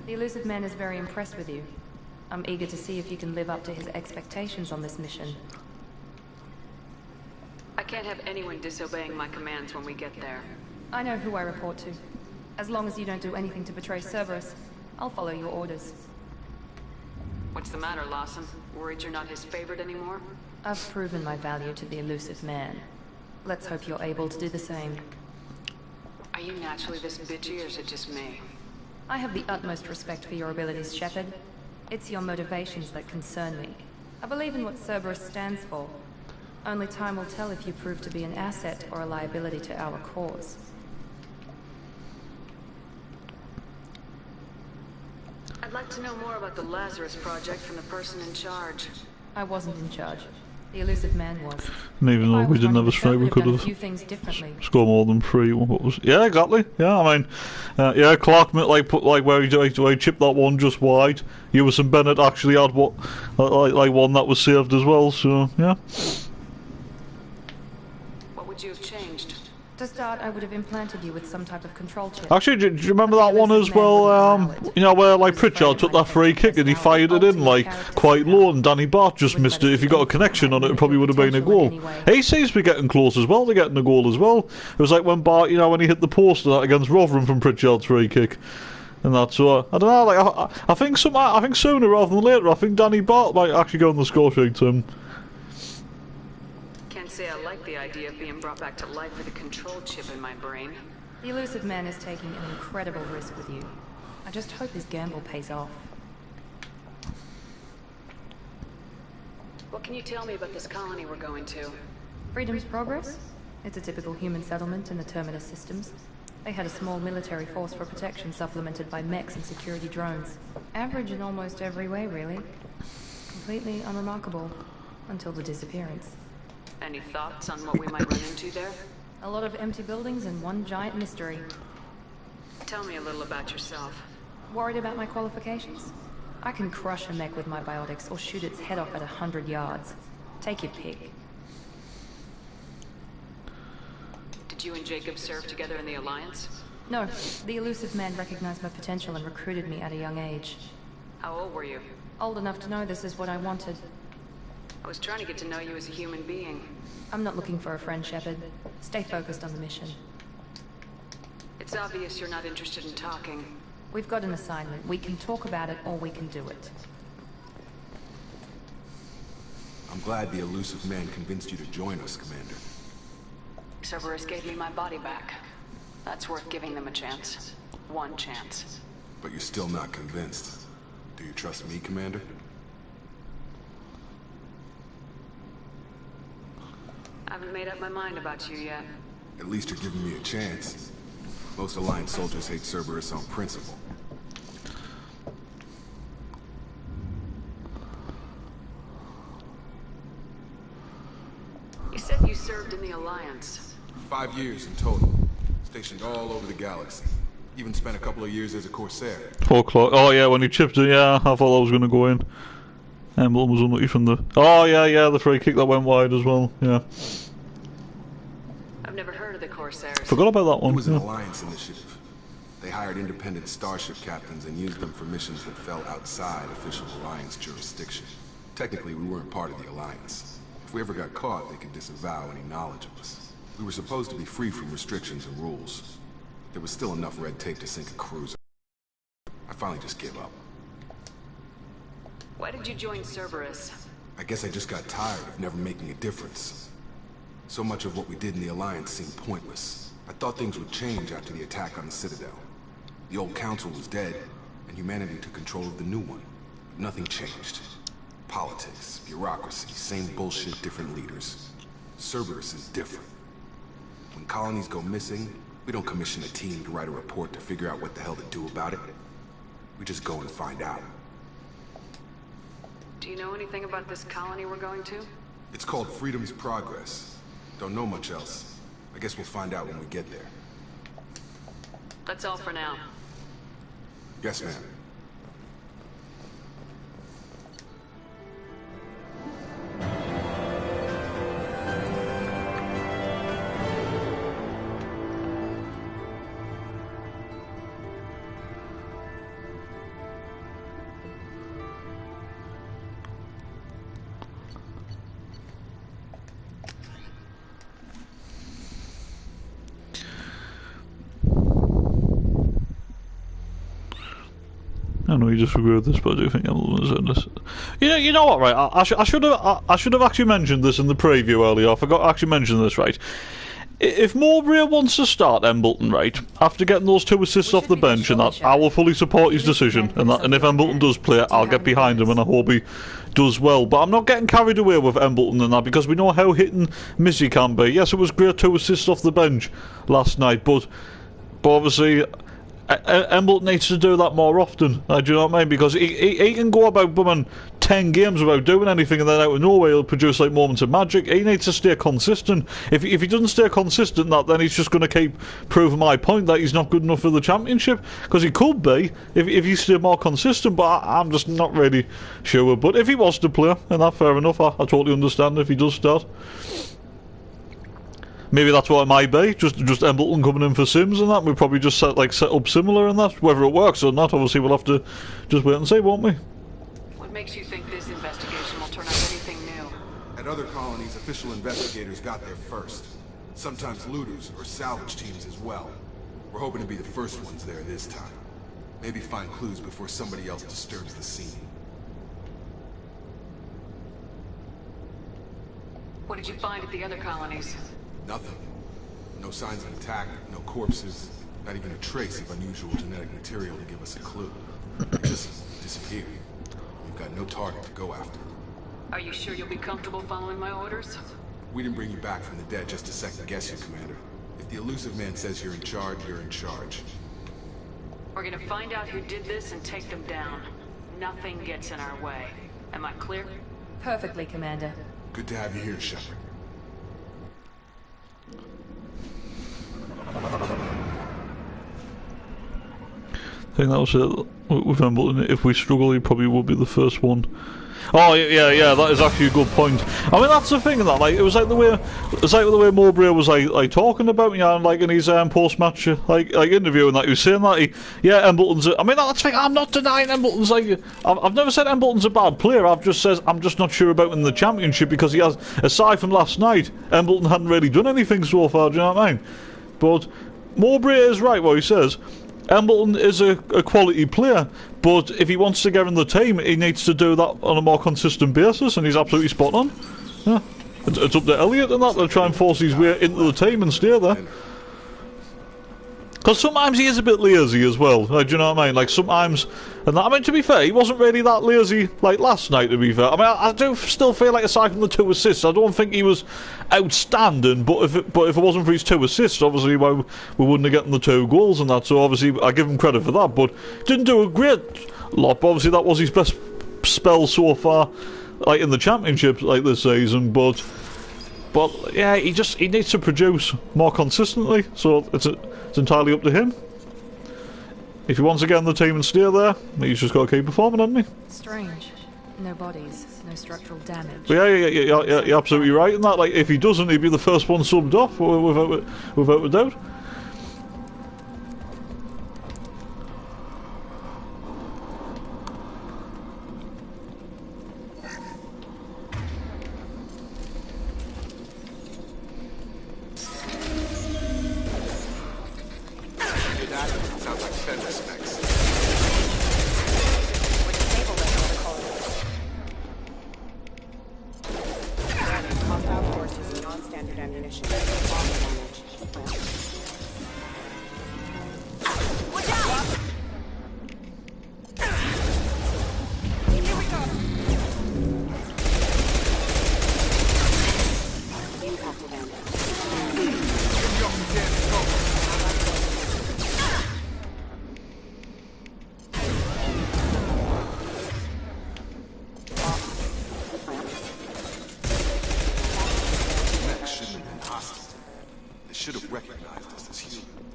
The elusive man is very impressed with you. I'm eager to see if you can live up to his expectations on this mission. I can't have anyone disobeying my commands when we get there. I know who I report to. As long as you don't do anything to betray Cerberus, I'll follow your orders. What's the matter, Lawson? Worried you're not his favorite anymore? I've proven my value to the elusive man. Let's hope you're able to do the same. Are you naturally this bitchy, or is it just me? I have the utmost respect for your abilities, Shepard. It's your motivations that concern me. I believe in what Cerberus stands for. Only time will tell if you prove to be an asset or a liability to our cause. I'd like to know more about the Lazarus Project from the person in charge. I wasn't in charge. The elusive man was. And even though we didn't have a strike, we could done a have few things differently. scored more than 3. What was? Yeah, exactly. Yeah, I mean, yeah, Clark put where he chipped that one just wide. Ewis and Bennett actually had what like one that was saved as well. So yeah. What would you have changed? To start, I would have implanted you with some type of control chip. Actually, do you remember that one as well? You know, where like Pritchard took that free kick and he fired it in like quite low, and Danny Bart just missed it. If he got a connection on it, it probably would have been a goal. He seems to be getting close as well to getting a goal as well. It was like when Bart, you know, when he hit the post against Rotherham from Pritchard's free kick. And that's so I don't know. Like I think sooner rather than later, I think Danny Bart might actually go on the score sheet. Can't say I like the idea of being brought back to life with a control chip in my brain. The elusive man is taking an incredible risk with you. I just hope his gamble pays off. What can you tell me about this colony we're going to? Freedom's Progress? It's a typical human settlement in the Terminus systems. They had a small military force for protection supplemented by mechs and security drones. Average in almost every way, really. Completely unremarkable. Until the disappearance. Any thoughts on what we might run into there? A lot of empty buildings and one giant mystery. Tell me a little about yourself. Worried about my qualifications? I can crush a mech with my biotics or shoot its head off at 100 yards. Take your pick. Did you and Jacob serve together in the Alliance? No, the elusive man recognized my potential and recruited me at a young age. How old were you? Old enough to know this is what I wanted. I was trying to get to know you as a human being. I'm not looking for a friend, Shepard. Stay focused on the mission. It's obvious you're not interested in talking. We've got an assignment. We can talk about it, or we can do it. I'm glad the elusive man convinced you to join us, Commander. Cerberus gave me my body back. That's worth giving them a chance. One chance. But you're still not convinced. Do you trust me, Commander? I haven't made up my mind about you yet. At least you're giving me a chance. Most Alliance soldiers hate Cerberus on principle. You said you served in the Alliance. 5 years in total. Stationed all over the galaxy. Even spent a couple of years as a Corsair. 4 o'clock. Oh yeah, when he chipped it, yeah, I thought I was going to go in. Hamilton was unlucky from the... Oh yeah, the free kick that went wide as well, yeah. I've never heard of the Corsairs. Forgot about that one. It was an Alliance initiative. They hired independent starship captains and used them for missions that fell outside official Alliance jurisdiction. Technically, we weren't part of the Alliance. If we ever got caught, they could disavow any knowledge of us. We were supposed to be free from restrictions and rules. There was still enough red tape to sink a cruiser. I finally just gave up. Why did you join Cerberus? I guess I just got tired of never making a difference. So much of what we did in the Alliance seemed pointless. I thought things would change after the attack on the Citadel. The old council was dead, and humanity took control of the new one. But nothing changed. Politics, bureaucracy, same bullshit, different leaders. Cerberus is different. When colonies go missing, we don't commission a team to write a report to figure out what the hell to do about it. We just go and find out. Do you know anything about this colony we're going to? It's called Freedom's Progress. Don't know much else. I guess we'll find out when we get there. That's all for now. Yes, ma'am. I know you disagree with this, but I do think Hamilton has said this. You know what, right? I should have actually mentioned this in the preview earlier. I forgot to actually mention this, right? If Mowbray wants to start Embleton, right, after getting those 2 assists off the bench and that, I will fully support his decision. And if Embleton does play, I'll get behind him, and I hope he does well. But I'm not getting carried away with Embleton and that, because we know how hit and miss he can be. Yes, it was great 2 assists off the bench last night, but obviously Embleton needs to do that more often. Do you know what I mean? Because he can go about bumming 10 games without doing anything, and then out of nowhere he'll produce like moments of magic. He needs to stay consistent. If he doesn't stay consistent, then he's just going to keep proving my point that he's not good enough for the championship. Because he could be if he stayed more consistent, but I'm just not really sure. But if he was to play, and that's fair enough, I totally understand if he does start. Maybe that's what it might be, just Embleton coming in for Sims and that. We'll probably just set up similar and that. Whether it works or not, obviously we'll have to just wait and see, won't we? What makes you think this investigation will turn up anything new? At other colonies, official investigators got there first. Sometimes looters or salvage teams as well. We're hoping to be the first ones there this time. Maybe find clues before somebody else disturbs the scene. What did you find at the other colonies? Nothing. No signs of attack, no corpses, not even a trace of unusual genetic material to give us a clue. They just disappeared. We've got no target to go after. Are you sure you'll be comfortable following my orders? We didn't bring you back from the dead just to second guess you, Commander. If the elusive man says you're in charge, you're in charge. We're gonna find out who did this and take them down. Nothing gets in our way. Am I clear? Perfectly, Commander. Good to have you here, Shepard. I think that was it with Embleton. If we struggle, he probably will be the first one. Oh yeah, that is actually a good point. I mean, that's the thing, that like it was like the way Mowbray was like talking about, and like in his post-match like interview, and that he was saying that Embleton's. I mean, that's the thing. I'm not denying Embleton's like. I've never said Embleton's a bad player. I've just said I'm just not sure about in the championship because he has, aside from last night, Embleton hadn't really done anything so far. Do you know what I mean? But Mowbray is right what he says. Embleton is a quality player, but if he wants to get in the team, he needs to do that on a more consistent basis, and he's absolutely spot on. Yeah. It's up to Elliot and that to try and force his way into the team and stay there. Because sometimes he is a bit lazy as well, do you know what I mean? Like sometimes, and that, I mean, to be fair, he wasn't really that lazy like last night, to be fair. I mean, I do still feel like aside from the 2 assists, I don't think he was outstanding, but if it wasn't for his 2 assists, obviously we wouldn't have gotten the 2 goals and that, so obviously I give him credit for that, but didn't do a great lot, but obviously that was his best spell so far, like in the championship, like this season, but yeah, he needs to produce more consistently, so it's entirely up to him. If he wants to get in the team and stay there, he's just got to keep performing, hasn't he? Strange. No bodies, no structural damage. But yeah, you're absolutely right in that. Like, if he doesn't, he'd be the first one subbed off, without a doubt.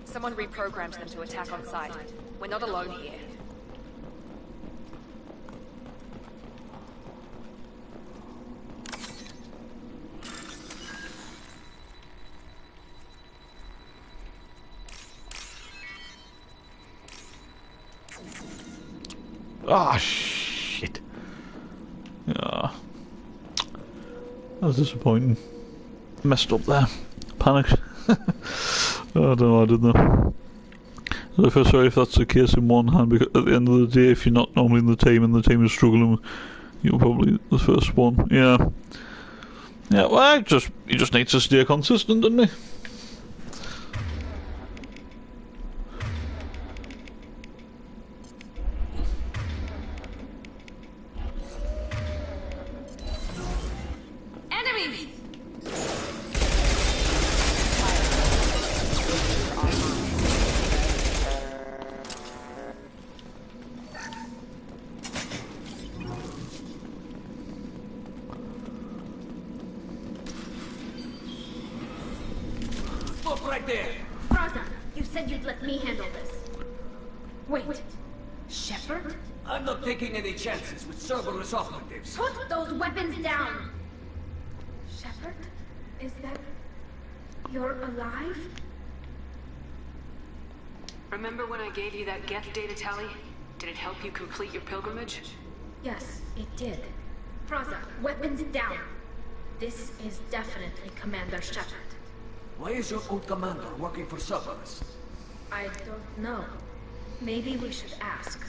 Someone reprogrammed them to attack on sight. We're not alone here. Ah, shit. Yeah. That was disappointing. Messed up there. Panicked. I don't know, I did that. So I feel sorry if that's the case in one hand, because at the end of the day, if you're not normally in the team and the team is struggling, you're probably the first one. Yeah. Yeah, well, he just needs to stay consistent, doesn't he? right there! Raza, you said you'd let me handle this. Wait. Shepard? I'm not taking any chances with Cerberus operatives. Put those weapons down! Shepard? Is that... you're alive? Remember when I gave you that Geth data tally? Did it help you complete your pilgrimage? Yes, it did. Raza, weapons down! This is definitely Commander Shepard. Why is your old commander working for Cerberus? I don't know. Maybe we should ask.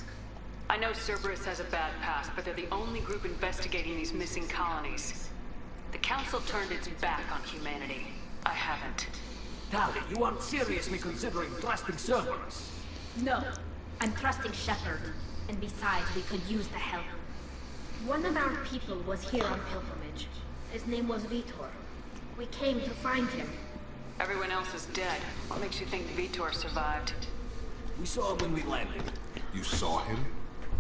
I know Cerberus has a bad past, but they're the only group investigating these missing colonies. The Council turned its back on humanity. I haven't. Tali, you aren't seriously considering trusting Cerberus? No. I'm trusting Shepard. And besides, we could use the help. One of our people was here on pilgrimage. His name was Vitor. We came to find him. Everyone else is dead. What makes you think Vitor survived? We saw him when we landed. You saw him?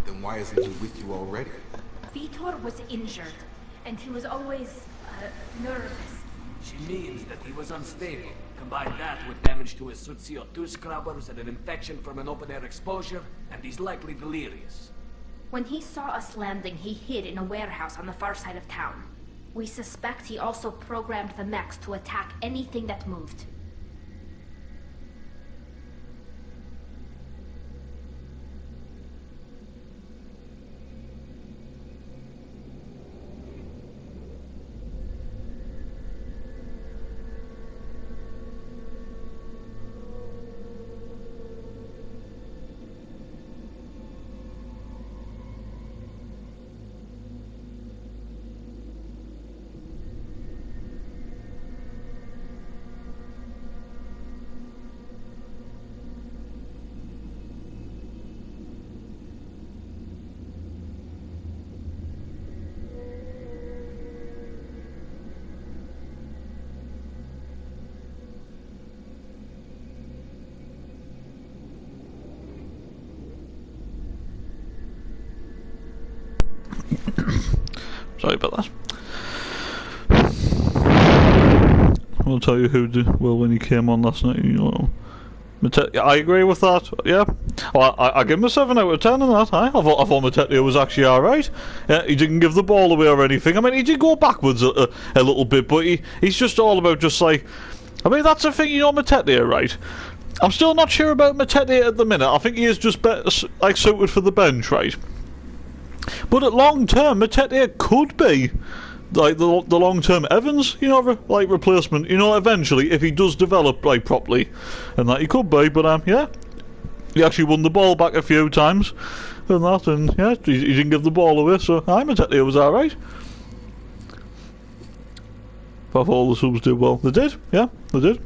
Then why isn't he with you already? Vitor was injured, and he was always, nervous. She means that he was unstable. Combine that with damage to his suit CO2 scrubbers and an infection from an open-air exposure, and he's likely delirious. When he saw us landing, he hid in a warehouse on the far side of town. We suspect he also programmed the mechs to attack anything that moved. Sorry about that. I'll tell you who did well when he came on last night. You know, I agree with that. Yeah, well, I give him a 7 out of 10 on that. I thought Matetio was actually all right. He didn't give the ball away or anything. I mean, he did go backwards a little bit, but he's just all about just like. I mean, that's the thing, you know, Matetio, right? I'm still not sure about Matetio at the minute. I think he is just better, like, suited for the bench, right? But at long term, Matetio could be like the long-term Evans, you know, like replacement. You know, eventually, if he does develop like properly, and that he could be. But yeah, he actually won the ball back a few times, and that, and yeah, he didn't give the ball away. So Matetio was all right. But all the subs did well. They did, yeah, they did.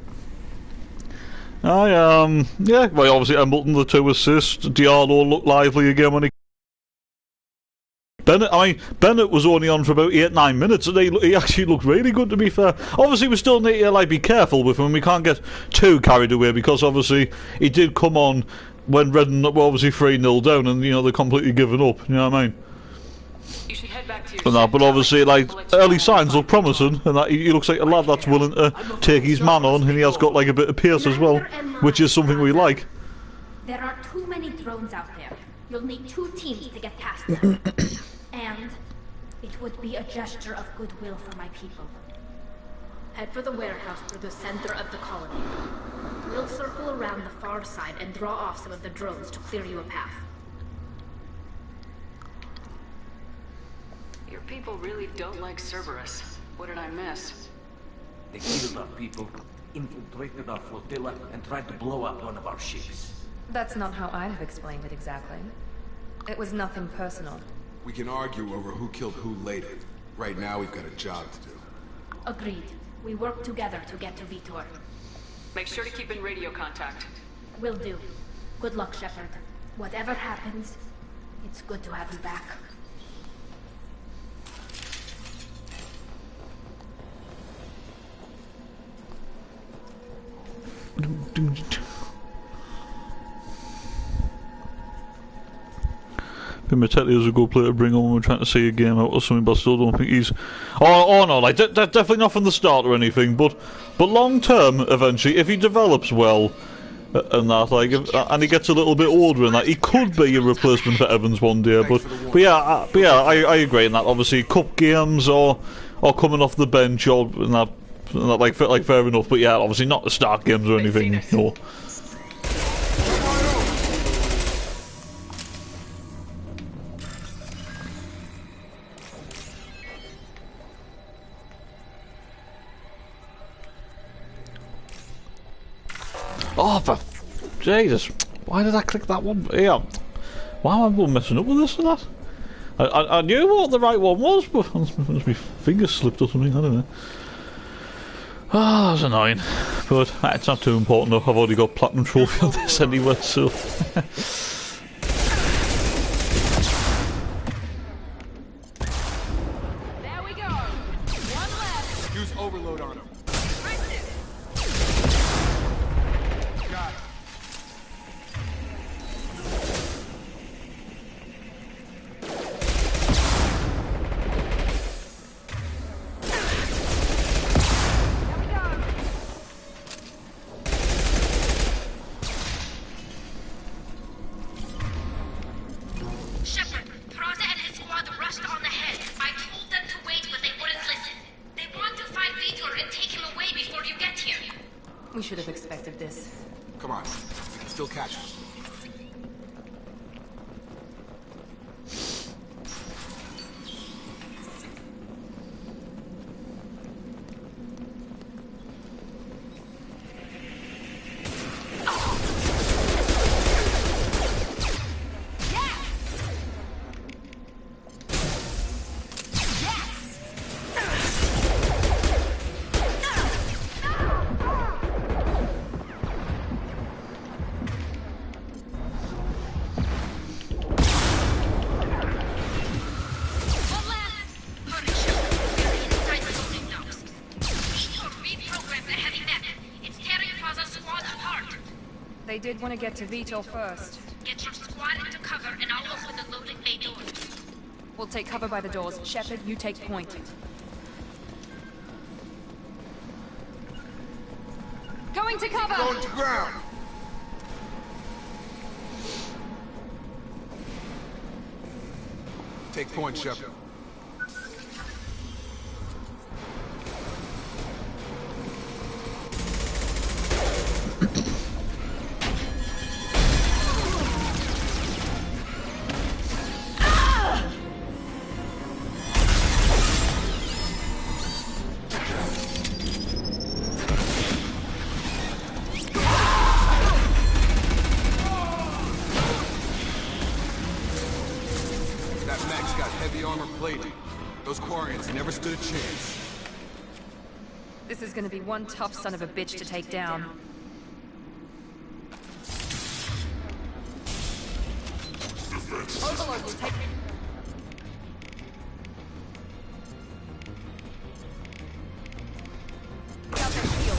Yeah, well, obviously Embleton, the 2 assists. Diallo looked lively again when he. Bennett was only on for about 8-9 minutes, and he actually looked really good, to be fair. Obviously, we still need to like be careful with him. We can't get too carried away, because obviously he did come on when Redden were obviously 3-0 down, and you know they're completely given up. You know what I mean? You should head back to your and that, but obviously, like early signs look promising, and that he looks like a lad that's willing to take his man on, and he has got like a bit of pace as well, which is something we like. There are too many drones out there. You'll need 2 teams to get past them. And it would be a gesture of goodwill for my people. Head for the warehouse through the center of the colony. We'll circle around the far side and draw off some of the drones to clear you a path. Your people really don't like Cerberus. What did I miss? They killed our people, infiltrated our flotilla, and tried to blow up one of our ships. That's not how I'd have explained it exactly. It was nothing personal. We can argue over who killed who later. Right now, we've got a job to do. Agreed. We work together to get to Vitor. Make sure to keep in radio contact. Will do. Good luck, Shepard. Whatever happens, it's good to have you back. Been Matete is a good player to bring on when we're trying to see a game out or something, but I still don't think he's... Oh no, like, definitely not from the start or anything, but long term, eventually, if he develops well, and that, like, and he gets a little bit older and that, he could be a replacement for Evans one day, but yeah, I agree in that, obviously, cup games or coming off the bench or that, like fair enough, but yeah, obviously not the start games or anything, no. Oh, for Jesus! Why did I click that one? Yeah, why am I messing up with this and that? I knew what the right one was, but my fingers slipped or something. I don't know. Ah, that was annoying, but it's not too important. Though I've already got platinum trophy on this anyway, so. There we go. One left. Use overload on him. Got it. Shepard, Praza and his squad rushed on ahead. I told them to wait, but they wouldn't listen. They want to find Vitor and take him away before you get here. We should have expected this. Come on. We can still catch him. They did want to get to Vitor first. Get your squad into cover and I'll open the loading bay door. We'll take cover by the doors. Shepard, you take point. Going to cover! Going to ground! Take point, Shepard. Those Quarians never stood a chance. This is gonna be one tough son of a bitch to take down. Overlord will take... Out their shield.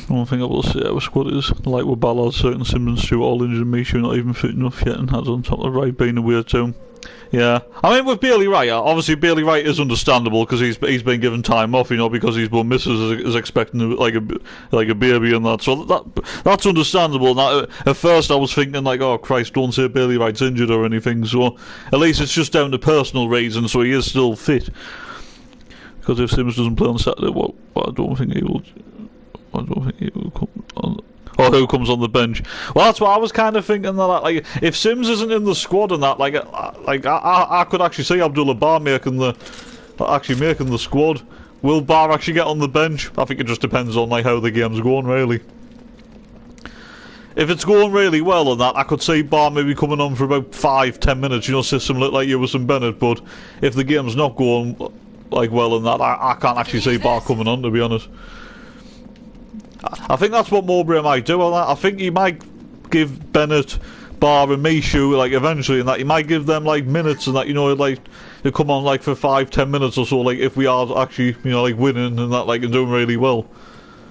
One thing I will say our squad is, like with Ballard, certain Simmons, Stewart, all injured, me, sure not even fit enough yet, and has on top of Wright being a weird too. Yeah, I mean with Bailey Wright, obviously Bailey Wright is understandable because he's been given time off, you know, because he's born missus is expecting like a baby and that, so that's understandable. And that, at first I was thinking like, oh Christ, don't say Bailey Wright's injured or anything. So at least it's just down to personal reasons, so he is still fit. Because if Simmons doesn't play on Saturday, well I don't think he will. I don't think he will come on. Or who comes on the bench? Well, that's what I was kind of thinking. That like, if Sims isn't in the squad and that, I could actually see Abdullah Bar making the squad. Will Bar actually get on the bench? I think it just depends on like how the game's going, really. If it's going really well and that, I could see Bar maybe coming on for about 5-10 minutes, you know, similar like you was in Bennett. But if the game's not going like well and that, I can't actually see Bar coming on, to be honest. I think that's what Mowbray might do. I think he might give Bennett, Bar and Mishu, like, eventually, and that he might give them, like, minutes and that, you know, like, they come on, like, for 5-10 minutes or so, like, if we are actually, you know, like, winning and that, like, and doing really well.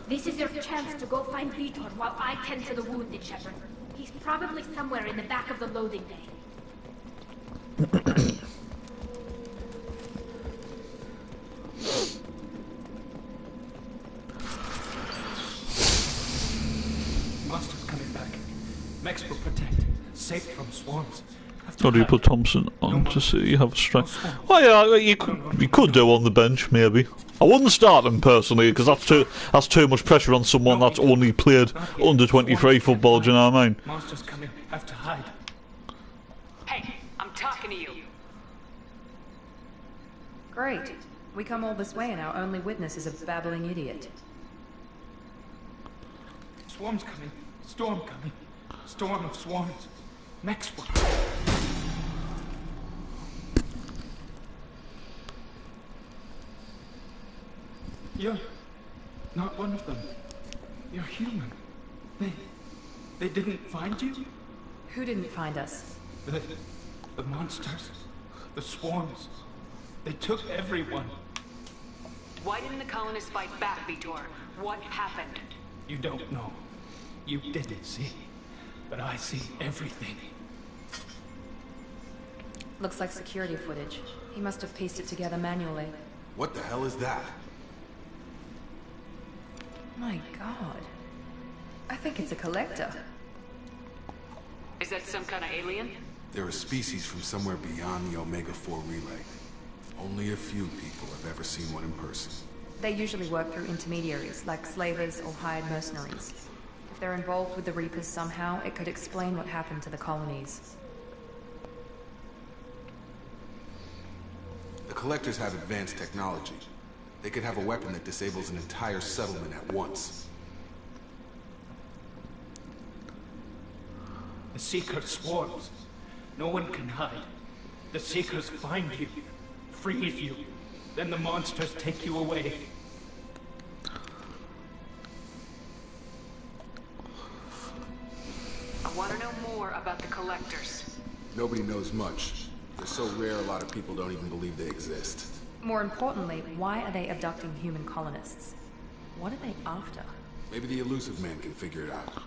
This is your chance to go find Vitor while I tend to the wounded, Shepard. He's probably somewhere in the back of the loading bay. Monsters coming back. Mex will protect. Safe from swarms. Or do you put Thompson on to see you have a strength? Well, yeah, you could do on the bench, maybe. I wouldn't start him personally, because that's too much pressure on someone that's only played under 23 football. Do you know what I mean? Monsters coming. Have to hide. Hey, I'm talking to you. Great. We come all this way and our only witness is a babbling idiot. Swarms coming. Storm coming. Storm of swarms. Mex will. You're not one of them. You're human. They didn't find you? Who didn't find us? The monsters. The swarms. They took everyone. Why didn't the colonists fight back, Vitor? What happened? You don't know. You didn't see. But I see everything. Looks like security footage. He must have pieced it together manually. What the hell is that? My god. I think it's a collector. Is that some kind of alien? They're a species from somewhere beyond the Omega-4 relay. Only a few people have ever seen one in person. They usually work through intermediaries, like slavers or hired mercenaries. If they're involved with the Reapers somehow, it could explain what happened to the colonies. The Collectors have advanced technology. They could have a weapon that disables an entire settlement at once. The Seeker swarms. No one can hide. The Seekers find you, freeze you, then the monsters take you away. I want to know more about the Collectors. Nobody knows much. They're so rare, a lot of people don't even believe they exist. More importantly, why are they abducting human colonists? What are they after? Maybe the elusive man can figure it out.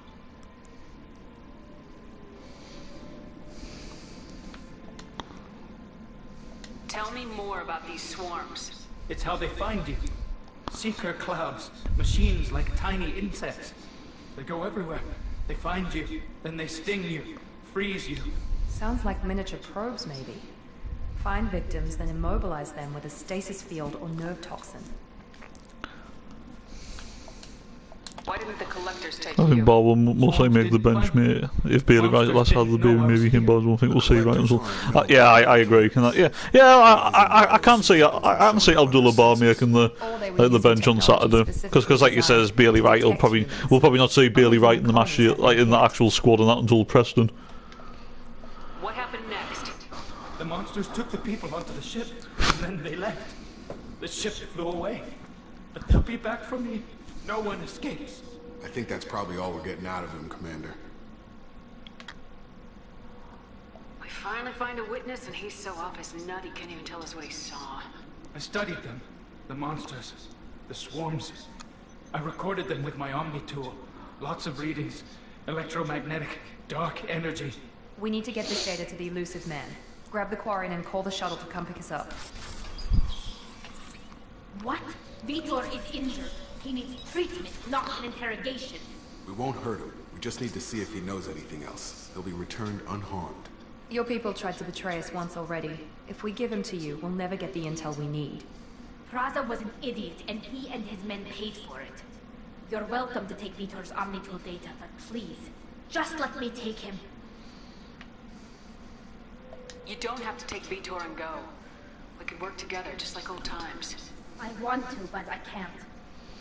Tell me more about these swarms. It's how they find you. Seeker clouds, machines like tiny insects. They go everywhere. They find you, then they sting you, freeze you. Sounds like miniature probes, maybe. Find victims, then immobilize them with a stasis field or nerve toxin. Why didn't the Collectors take I think you? Bob will mostly make the bench, mate. If Bailey right, let's have the baby, maybe him, Bob won't think we'll see right as well. Yeah, I agree. I can't see. I can see Abdullah Bar making the bench on Saturday because like you says, Bailey Wright we'll probably not see Bailey Wright in the match, like in the actual squad and that until Preston. What happened next? The monsters took the people onto the ship, and then they left. The ship flew away. But they'll be back for me. No one escapes. I think that's probably all we're getting out of him, Commander. We finally find a witness and he's so off his nut he can't even tell us what he saw. I studied them. The monsters. The swarms. I recorded them with my Omni tool. Lots of readings. Electromagnetic. Dark energy. We need to get this data to the elusive man. Grab the quarry and call the shuttle to come pick us up. What? Vitor is injured. He needs treatment, not an interrogation. We won't hurt him. We just need to see if he knows anything else. He'll be returned unharmed. Your people tried to betray us once already. If we give him to you, we'll never get the intel we need. Praza was an idiot, and he and his men paid for it. You're welcome to take Vitor's Omnitool data, but please, just let me take him. You don't have to take Vitor and go. We can work together, just like old times. I want to, but I can't.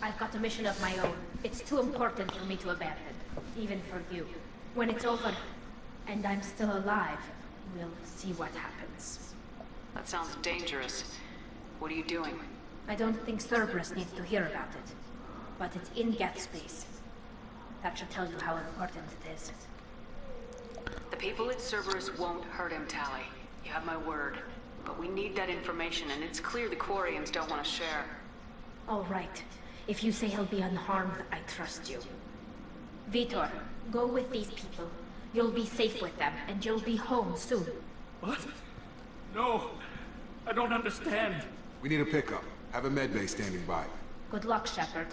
I've got a mission of my own. It's too important for me to abandon, even for you. When it's over, and I'm still alive, we'll see what happens. That sounds dangerous. What are you doing? I don't think Cerberus needs to hear about it, but it's in Geth space. That should tell you how important it is. The people at Cerberus won't hurt him, Tally. You have my word. But we need that information, and it's clear the Quarians don't want to share. All right. If you say he'll be unharmed, I trust you. Vitor, go with these people. You'll be safe with them, and you'll be home soon. What? No, I don't understand. We need a pickup. Have a medbay standing by. Good luck, Shepard.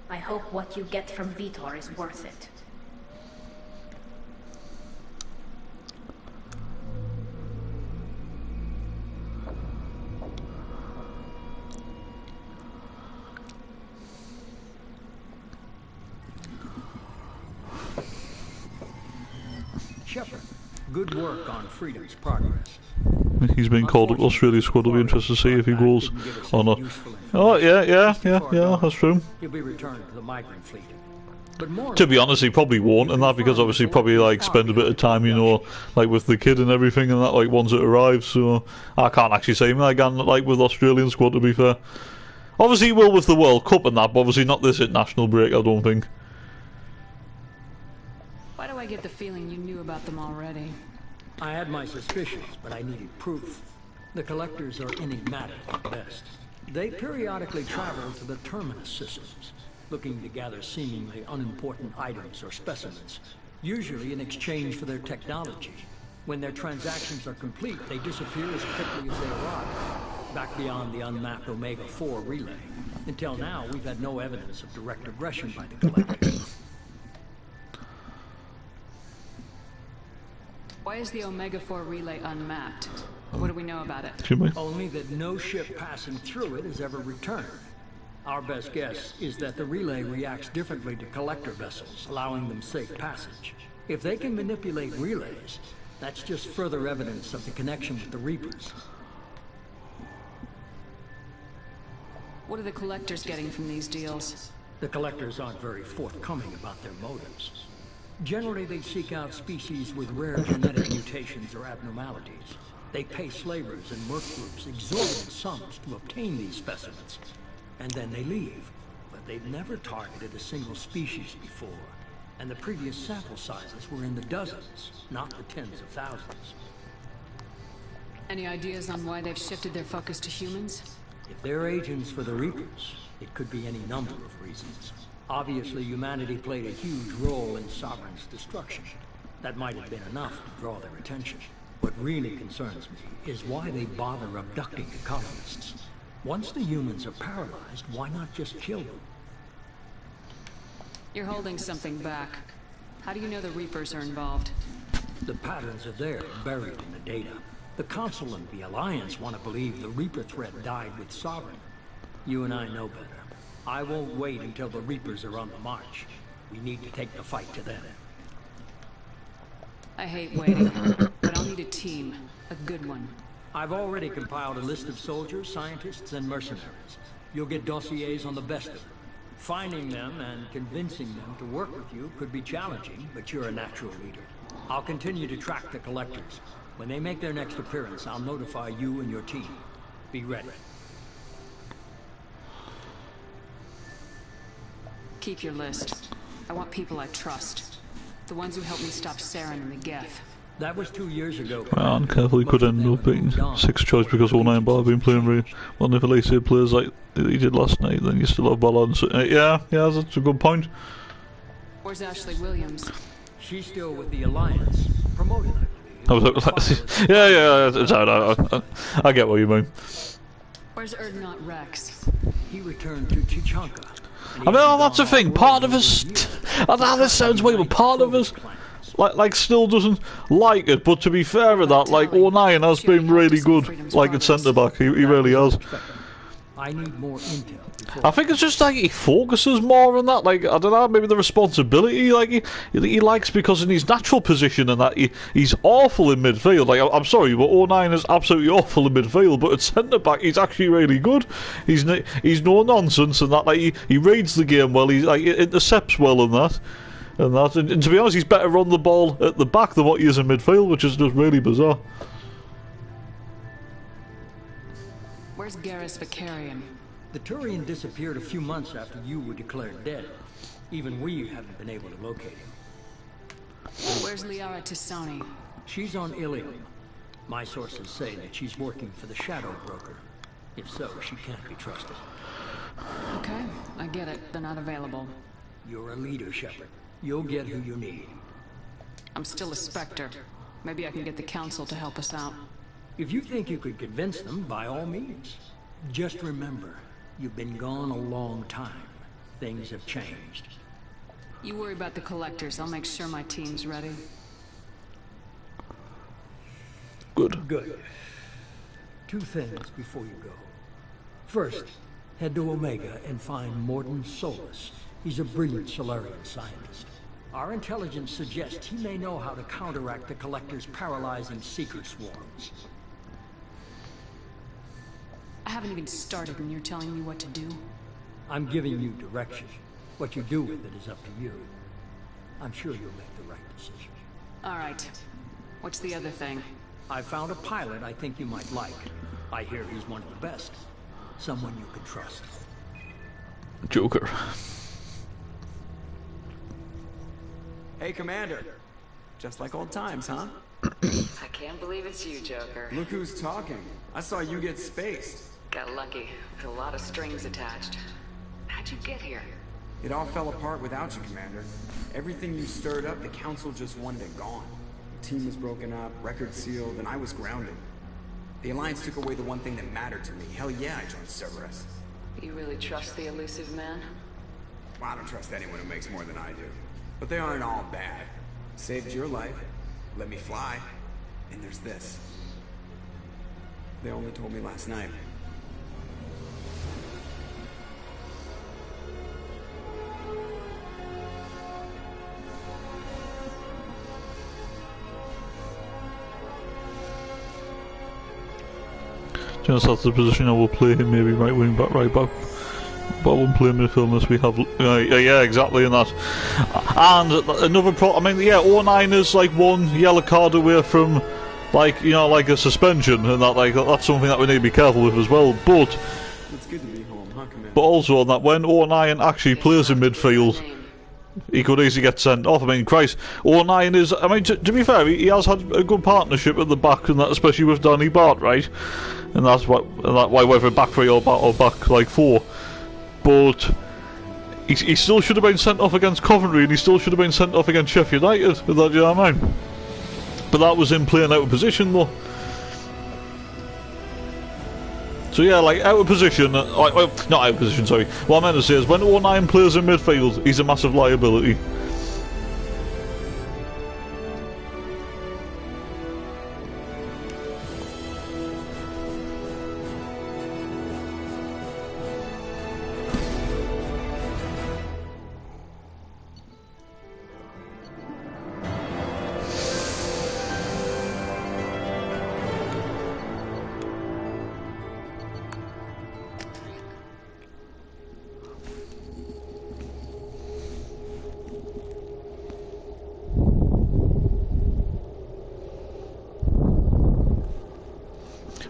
I hope what you get from Vitor is worth it. Shepard, good work on Freedom's progress. He's been called up to Australia squad. I'll be interested to see if he goes or not. Oh, yeah, that's true. He'll be returned to the migrant fleet. But more to be honest, he probably won't, and that because obviously probably like spend a bit of time, you know, like with the kid and everything, and that like once it arrives. So I can't actually say him again, like with Australian squad. To be fair, obviously he will with the World Cup and that, but obviously not this international break. I don't think. Why do I get the feeling you knew about them already? I had my suspicions, but I needed proof. The collectors are enigmatic at best. They periodically travel to the terminus systems, looking to gather seemingly unimportant items or specimens, usually in exchange for their technology. When their transactions are complete, they disappear as quickly as they arrive, back beyond the unmapped Omega-4 relay. Until now, we've had no evidence of direct aggression by the collectors. Why is the Omega-4 relay unmapped? What do we know about it? Only that no ship passing through it has ever returned. Our best guess is that the relay reacts differently to collector vessels, allowing them safe passage. If they can manipulate relays, that's just further evidence of the connection with the Reapers. What are the collectors getting from these deals? The collectors aren't very forthcoming about their motives. Generally, they seek out species with rare genetic mutations or abnormalities. They pay slavers and merc groups exorbitant sums to obtain these specimens. And then they leave. But they've never targeted a single species before. And the previous sample sizes were in the dozens, not the tens of thousands. Any ideas on why they've shifted their focus to humans? If they're agents for the Reapers, it could be any number of reasons. Obviously, humanity played a huge role in Sovereign's destruction. That might have been enough to draw their attention. What really concerns me is why they bother abducting the colonists. Once the humans are paralyzed, why not just kill them? You're holding something back. How do you know the Reapers are involved? The patterns are there, buried in the data. The Council and the Alliance want to believe the Reaper threat died with Sovereign. You and I know better. I won't wait until the Reapers are on the march. We need to take the fight to them. I hate waiting, but I'll need a team. A good one. I've already compiled a list of soldiers, scientists, and mercenaries. You'll get dossiers on the best of them. Finding them and convincing them to work with you could be challenging, but you're a natural leader. I'll continue to track the collectors. When they make their next appearance, I'll notify you and your team. Be ready. Keep your list. I want people I trust. The ones who helped me stop Saren and the Geth. That was 2 years ago. Well, uncarefully could end up being sixth choice because all nine bar been playing really well. If Alicia plays like he did last night, then you still have balance. Yeah, that's a good point. Where's Ashley Williams? She's still with the Alliance. Promoted, I believe. Yeah, I get what you mean. Where's Erdnot Rex? He returned to Chichanka. I mean, that's the thing. Part of us, I know this sounds weird, but part of us, like still doesn't like it. But to be fair with that, like 09 has been really good. Like at centre back, he really has. I need more intel before... I think it's just like he focuses more on that, like, I don't know, maybe the responsibility, like, he likes because in his natural position and that, he's awful in midfield. Like, I'm sorry, but 09 is absolutely awful in midfield, but at centre-back, he's actually really good. He's no nonsense and that, like, he reads the game well, he like, intercepts well and that. And to be honest, he's better on the ball at the back than what he is in midfield, which is just really bizarre. Where's Garrus Vicarian? The Turian disappeared a few months after you were declared dead. Even we haven't been able to locate him. Where's Liara Tisani? She's on Ilium. My sources say that she's working for the Shadow Broker. If so, she can't be trusted. Okay, I get it. They're not available. You're a leader, Shepard. You'll get who you need. I'm still a Spectre. Maybe I can get the Council to help us out. If you think you could convince them, by all means. Just remember, you've been gone a long time. Things have changed. You worry about the collectors. I'll make sure my team's ready. Good. Two things before you go. First, head to Omega and find Mordin Solus. He's a brilliant Solarian scientist. Our intelligence suggests he may know how to counteract the Collector's paralyzing seeker swarms. I haven't even started and you're telling me what to do? I'm giving you direction. What you do with it is up to you. I'm sure you'll make the right decision. All right. What's the other thing? I found a pilot I think you might like. I hear he's one of the best. Someone you can trust. Joker. Hey, Commander. Just like old times, huh? I can't believe it's you, Joker. Look who's talking. I saw you get spaced. Got lucky, with a lot of strings attached. How'd you get here? It all fell apart without you, Commander. Everything you stirred up, the Council just wanted it gone. The team was broken up, record sealed, and I was grounded. The Alliance took away the one thing that mattered to me. Hell yeah, I joined Cerberus. You really trust the elusive man? Well, I don't trust anyone who makes more than I do. But they aren't all bad. Saved your life, let me fly, and there's this. They only told me last night. Just that's the position I will play him, maybe right wing back, right back. But I wouldn't play midfield unless we have... yeah, exactly, and that. And another I mean, yeah, 09 is like one yellow card away from, like, you know, like a suspension, and that, like, that's something that we need to be careful with as well, but... It's good to be home, huh, Commander? But also on that, when 09 actually plays in midfield, he could easily get sent off. I mean, Christ, 09 is... I mean, to be fair, he has had a good partnership at the back, and that, especially with Danny Bart, right? And that's why whether back 3 or back like 4. But he still should have been sent off against Coventry, and he still should have been sent off against Sheffield United. That, you know what I mean? But that was him playing out of position, though. So yeah, like out of position. Well, not out of position. Sorry. What I meant to say is, when 09 plays in midfield, he's a massive liability.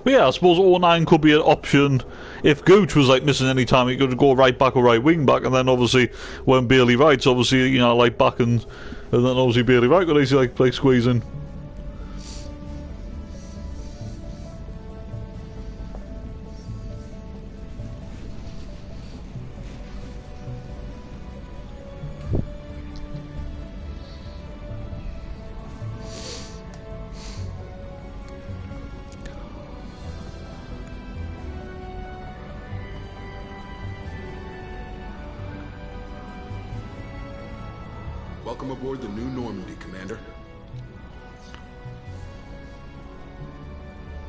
But yeah, I suppose 09 could be an option. If Gooch was like missing any time, he could go right back or right wing back, and then obviously when Bailey Wright's obviously, you know, like back and then obviously Bailey Wright could easily like squeeze in. Welcome aboard the New Normandy, Commander.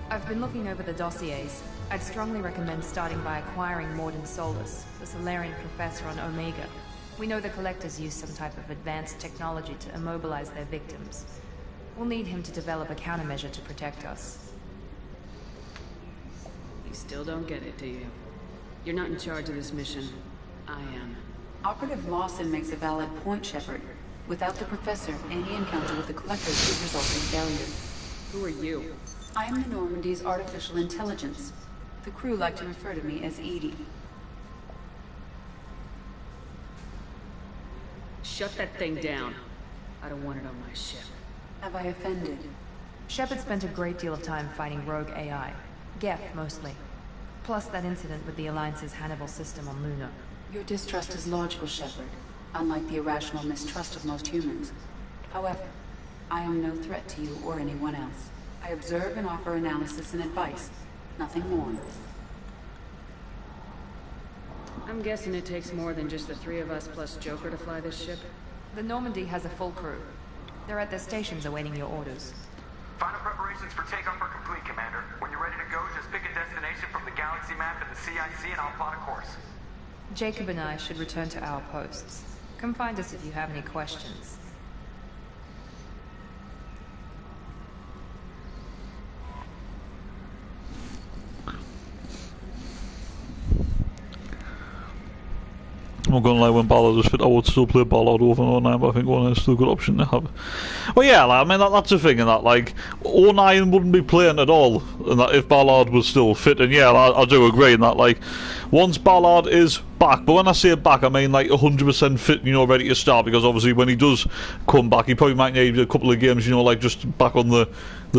I've been looking over the dossiers. I'd strongly recommend starting by acquiring Morden Solus, the Solarian professor on Omega. We know the Collectors use some type of advanced technology to immobilize their victims. We'll need him to develop a countermeasure to protect us. You still don't get it, do you? You're not in charge of this mission. I am. Operative Lawson makes a valid point, Shepard. Without the Professor, any encounter with the Collectors would result in failure. Who are you? I am the Normandy's artificial intelligence. The crew like to refer to me as Edie. Shut that thing down. I don't want it on my ship. Have I offended? Shepard spent a great deal of time fighting rogue AI. Geth, mostly. Plus that incident with the Alliance's Hannibal system on Luna. Your distrust is logical, Shepard, unlike the irrational mistrust of most humans. However, I am no threat to you or anyone else. I observe and offer analysis and advice. Nothing more. I'm guessing it takes more than just the three of us plus Joker to fly this ship? The Normandy has a full crew. They're at their stations awaiting your orders. Final preparations for takeoff are complete, Commander. When you're ready to go, just pick a destination from the galaxy map and the CIC and I'll plot a course. Jacob and I should return to our posts. Come find us if you have any questions. I'm not gonna lie, when Ballard was fit, I would still play Ballard over 09, but I think 09 is still a good option to have. Well, yeah, like, I mean, that's the thing, and that, like, 09 wouldn't be playing at all, and that if Ballard was still fit, and yeah, I do agree, and that, like, once Ballard is back, but when I say back, I mean, like, 100% fit, you know, ready to start, because obviously when he does come back, he probably might need a couple of games, you know, like, just back on the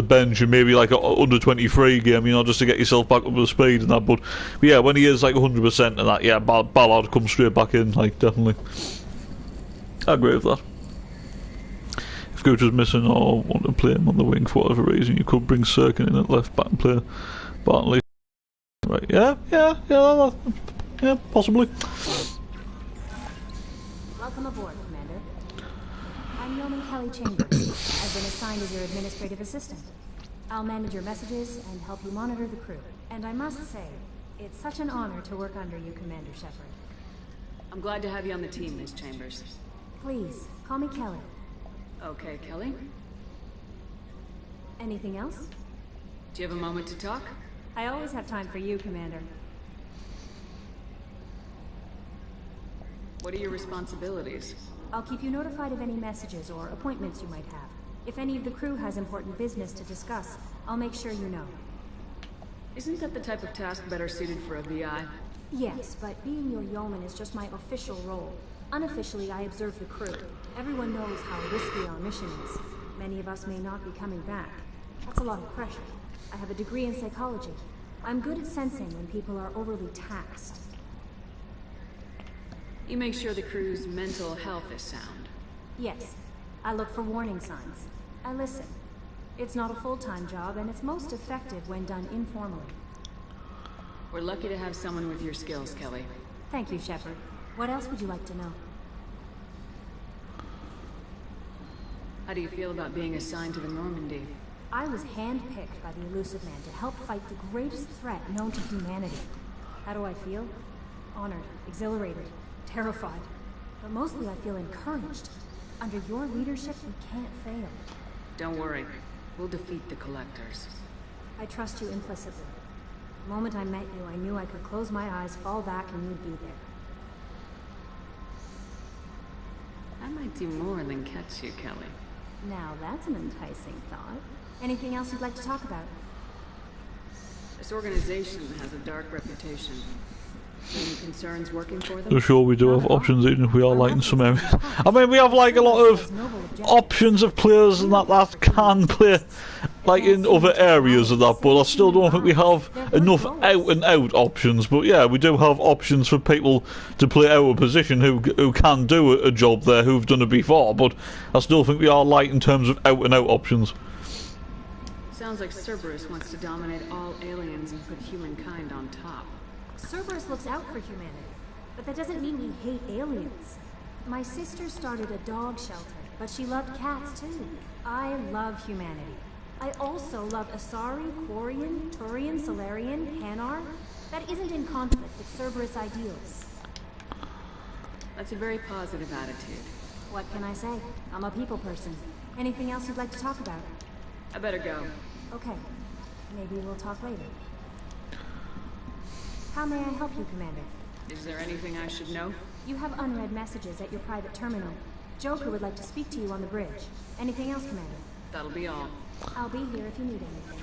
bench, and maybe, like, a under-23 game, you know, just to get yourself back up to speed and that, but yeah, when he is, like, 100% and that, yeah, Ballard comes straight back in, like, definitely. I agree with that. If Gooch was missing or want to play him on the wing for whatever reason, you could bring Sirkin in at left back and play Bartley. Right, yeah, possibly. Welcome aboard, Commander. I'm Yeoman Kelly Chambers. I've been assigned as your administrative assistant. I'll manage your messages and help you monitor the crew. And I must say, it's such an honor to work under you, Commander Shepard. I'm glad to have you on the team, Ms. Chambers. Please, call me Kelly. Okay, Kelly. Anything else? Do you have a moment to talk? I always have time for you, Commander. What are your responsibilities? I'll keep you notified of any messages or appointments you might have. If any of the crew has important business to discuss, I'll make sure you know. Isn't that the type of task better suited for a VI? Yes, but being your yeoman is just my official role. Unofficially, I observe the crew. Everyone knows how risky our mission is. Many of us may not be coming back. That's a lot of pressure. I have a degree in psychology. I'm good at sensing when people are overly taxed. You make sure the crew's mental health is sound. Yes. I look for warning signs. I listen. It's not a full-time job, and it's most effective when done informally. We're lucky to have someone with your skills, Kelly. Thank you, Shepard. What else would you like to know? How do you feel about being assigned to the Normandy? I was handpicked by the Elusive Man to help fight the greatest threat known to humanity. How do I feel? Honored, exhilarated, terrified. But mostly I feel encouraged. Under your leadership, we can't fail. Don't worry. We'll defeat the Collectors. I trust you implicitly. The moment I met you, I knew I could close my eyes, fall back, and you'd be there. I might do more than catch you, Kelly. Now that's an enticing thought. Anything else you'd like to talk about? This organization has a dark reputation. Any concerns working for them? I'm sure we do have options, even if we are light in some areas. I mean, we have like a lot of options of players and that can play like in other areas of that, but I still don't think we have enough out-and-out options. But yeah, we do have options for people to play out of position who can do a job there, who've done it before, but I still think we are light in terms of out-and-out options. Sounds like Cerberus wants to dominate all aliens and put humankind on top. Cerberus looks out for humanity, but that doesn't mean we hate aliens. My sister started a dog shelter, but she loved cats too. I love humanity. I also love Asari, Quarian, Turian, Solarian, Hanar. That isn't in conflict with Cerberus ideals. That's a very positive attitude. What can I say? I'm a people person. Anything else you'd like to talk about? I better go. Okay. Maybe we'll talk later. How may I help you, Commander? Is there anything I should know? You have unread messages at your private terminal. Joker would like to speak to you on the bridge. Anything else, Commander? That'll be all. I'll be here if you need anything.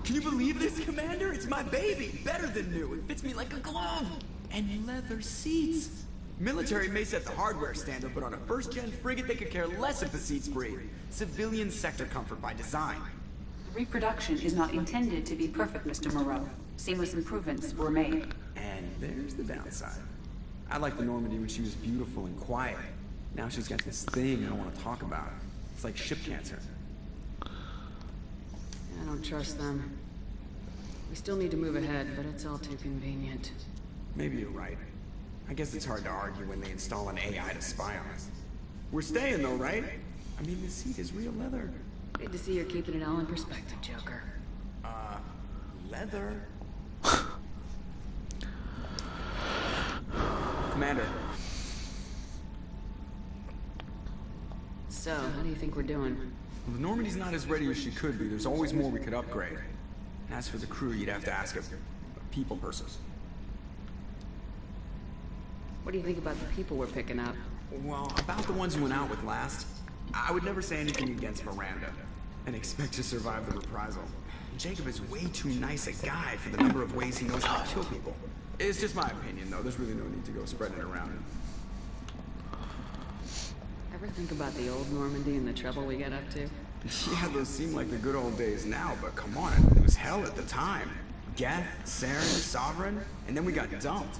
Can you believe this, Commander? It's my baby! Better than new. It fits me like a glove! And leather seats. Military may set the hardware standard, but on a first-gen frigate, they could care less if the seats breathe. Civilian sector comfort by design. Reproduction is not intended to be perfect, Mr. Moreau. Seamless improvements were made. And there's the downside. I liked the Normandy when she was beautiful and quiet. Now she's got this thing I don't want to talk about. It's like ship cancer. I don't trust them. We still need to move ahead, but it's all too convenient. Maybe you're right. I guess it's hard to argue when they install an AI to spy on us. We're staying though, right? I mean, the seat is real leather. Good to see you're keeping it all in perspective, Joker. Leather? Commander. So, how do you think we're doing? Well, the Normandy's not as ready as she could be. There's always more we could upgrade. As for the crew, you'd have to ask a people person. What do you think about the people we're picking up? Well, about the ones you went out with last, I would never say anything against Miranda and expect to survive the reprisal. Jacob is way too nice a guy for the number of ways he knows how to kill people. It's just my opinion, though. There's really no need to go spreading it around. Ever think about the old Normandy and the trouble we got up to? Yeah, those seem like the good old days now, but come on, it was hell at the time. Geth, Saren, Sovereign, and then we got dumped.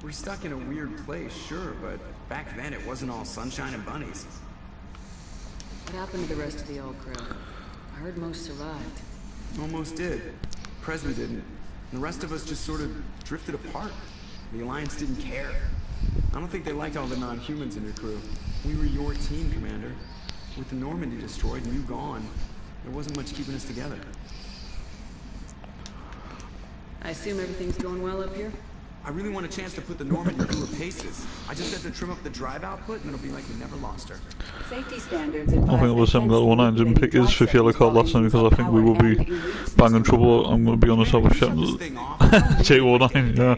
We're stuck in a weird place, sure, but back then it wasn't all sunshine and bunnies. What happened to the rest of the old crew? I heard most survived. Almost did. Presley didn't. The rest of us just sort of drifted apart. The Alliance didn't care. I don't think they liked all the non-humans in your crew. We were your team, Commander. With the Normandy destroyed and you gone, there wasn't much keeping us together. I assume everything's going well up here? I really want a chance to put the Normandy through her paces. I just have to trim up the drive output and it'll be like we never lost her. Safety standards. I think I'll just haven't got the one I didn't pick his fifth yellow card last time because I think we will be banging trouble. I'm going to be honest, I was Shepard. J19, yeah.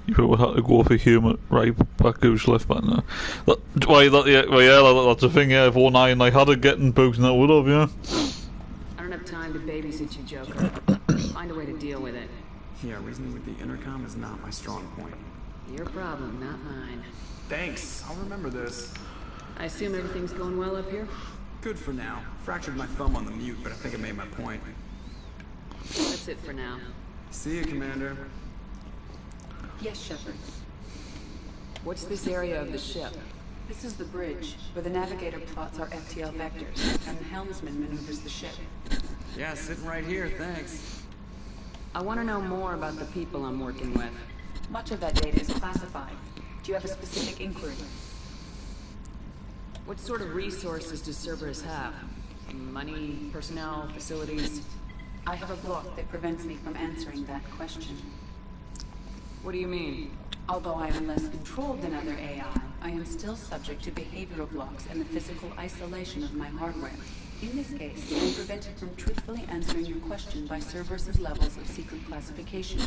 You thought we had to go for human right back who's left back now. That's the thing, yeah, if 19 I had it getting booked and that would have, yeah. I don't have time to babysit you, Joker. Find a way to deal with it. Yeah, reasoning with the intercom is not my strong point. Your problem, not mine. Thanks, I'll remember this. I assume everything's going well up here? Good for now. Fractured my thumb on the mute, but I think I made my point. That's it for now. See you, Commander. Yes, Shepard. What's this area of the ship? This is the bridge, where the navigator plots our FTL vectors, and the helmsman maneuvers the ship. Yeah, sitting right here, thanks. I want to know more about the people I'm working with. Much of that data is classified. Do you have a specific inquiry? What sort of resources does Cerberus have? Money, personnel, facilities? I have a block that prevents me from answering that question. What do you mean? Although I am less controlled than other AI, I am still subject to behavioral blocks and the physical isolation of my hardware. In this case, I'm prevented from truthfully answering your question by Cerberus's levels of secret classification.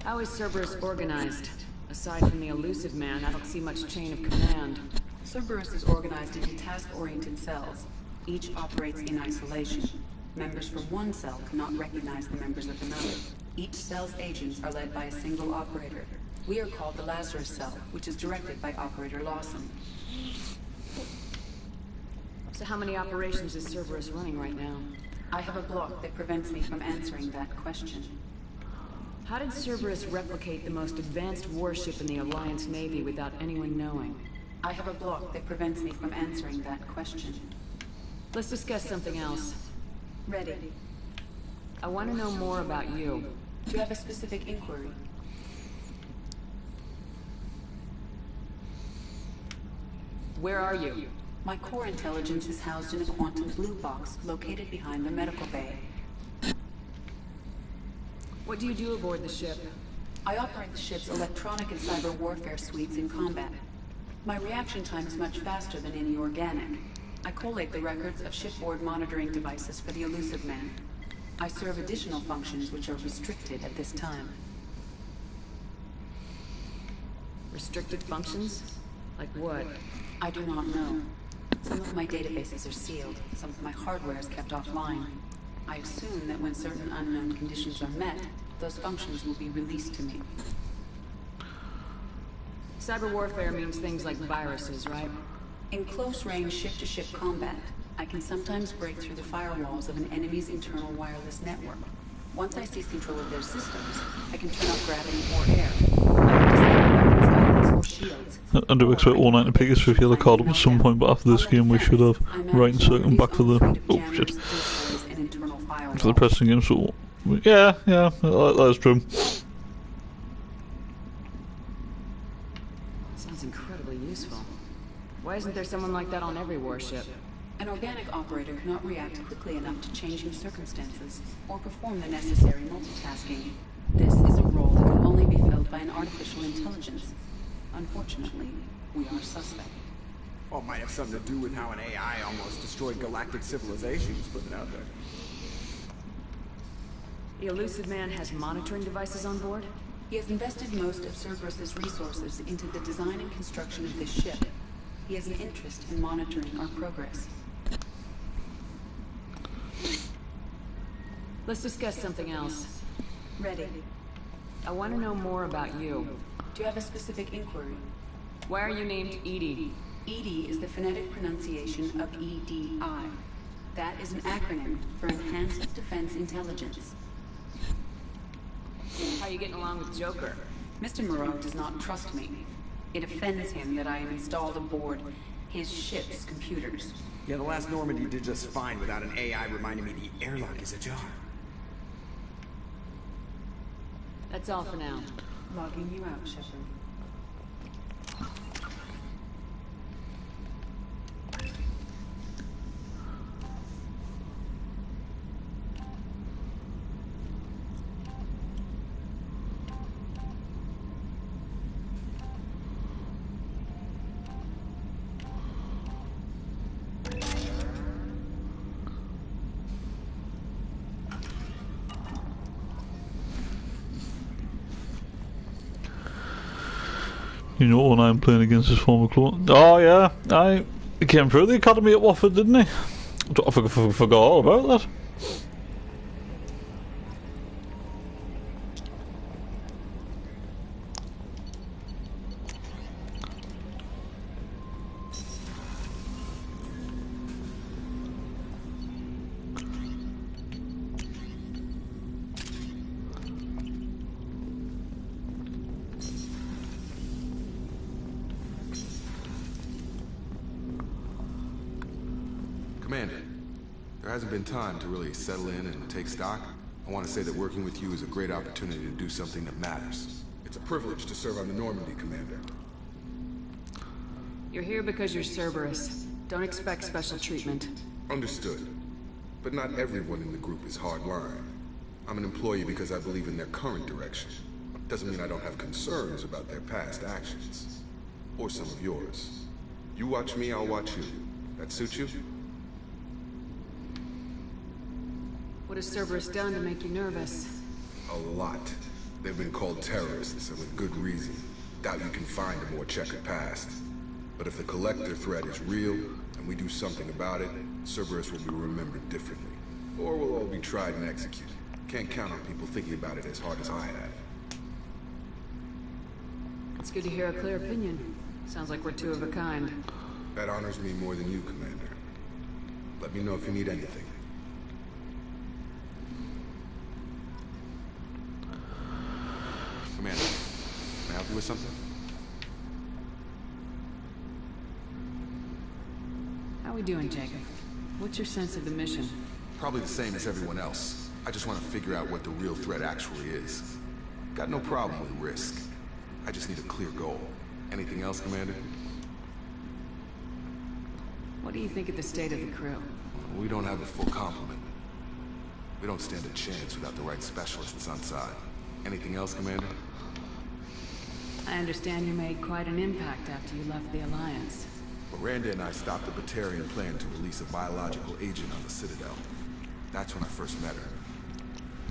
How is Cerberus organized? Aside from the elusive man, I don't see much chain of command. Cerberus is organized into task-oriented cells. Each operates in isolation. Members from one cell cannot recognize the members of another. Each cell's agents are led by a single operator. We are called the Lazarus Cell, which is directed by Operator Lawson. So how many operations is Cerberus running right now? I have a block that prevents me from answering that question. How did Cerberus replicate the most advanced warship in the Alliance Navy without anyone knowing? I have a block that prevents me from answering that question. Let's discuss something else. Ready. I want to know more about you. Do you have a specific inquiry? Where are you? My core intelligence is housed in a quantum blue box located behind the medical bay. What do you do aboard the ship? I operate the ship's electronic and cyber warfare suites in combat. My reaction time is much faster than any organic. I collate the records of shipboard monitoring devices for the elusive man. I serve additional functions which are restricted at this time. Restricted functions? Like what? I do not know. Some of my databases are sealed. Some of my hardware is kept offline. I assume that when certain unknown conditions are met, those functions will be released to me. Cyber warfare means things like viruses, right? In close-range ship-to-ship combat, I can sometimes break through the firewalls of an enemy's internal wireless network. Once I seize control of their systems, I can turn off gravity or air. I can disable weapons, guidance, or shields. I do expect all 90 pigs to feel the card up at some point, but after this game we should have right and circle back to the... oh shit. To the pressing game, so... yeah, that's true. Sounds incredibly useful. Why isn't there someone like that on every warship? An organic operator cannot react quickly enough to changing circumstances, or perform the necessary multitasking. This is a role that can only be filled by an artificial intelligence. Unfortunately, we are suspect. Well, it might have something to do with how an AI almost destroyed galactic civilizations, putting it out there. The elusive man has monitoring devices on board? He has invested most of Cerberus's resources into the design and construction of this ship. He has an interest in monitoring our progress. Let's discuss something else. Ready. I want to know more about you. Do you have a specific inquiry? Why are you named EDI? EDI is the phonetic pronunciation of EDI. That is an acronym for Enhanced Defense Intelligence. How are you getting along with Joker? Mr. Moreau does not trust me. It offends him that I am installed aboard his ship's computers. Yeah, the last Normandy did just fine without an AI reminding me the airlock is ajar. That's all for now. Logging you out, Shepard. You know, when I'm playing against his former clone. Oh yeah, he came through the academy at Watford, didn't he? I forgot all about that. Commander, there hasn't been time to really settle in and take stock. I want to say that working with you is a great opportunity to do something that matters. It's a privilege to serve on the Normandy, Commander. You're here because you're Cerberus. Don't expect special treatment. Understood. But not everyone in the group is hardline. I'm an employee because I believe in their current direction. Doesn't mean I don't have concerns about their past actions. Or some of yours. You watch me, I'll watch you. That suit you? What has Cerberus done to make you nervous? A lot. They've been called terrorists, and with good reason. Doubt you can find a more checkered past. But if the Collector threat is real, and we do something about it, Cerberus will be remembered differently. Or we'll all be tried and executed. Can't count on people thinking about it as hard as I have. It's good to hear a clear opinion. Sounds like we're two of a kind. That honors me more than you, Commander. Let me know if you need anything. Commander, can I help you with something? How we doing, Jacob? What's your sense of the mission? Probably the same as everyone else. I just want to figure out what the real threat actually is. Got no problem with risk. I just need a clear goal. Anything else, Commander? What do you think of the state of the crew? We don't have a full complement. We don't stand a chance without the right specialists on side. Anything else, Commander? I understand you made quite an impact after you left the Alliance. Miranda and I stopped the Batarian plan to release a biological agent on the Citadel. That's when I first met her.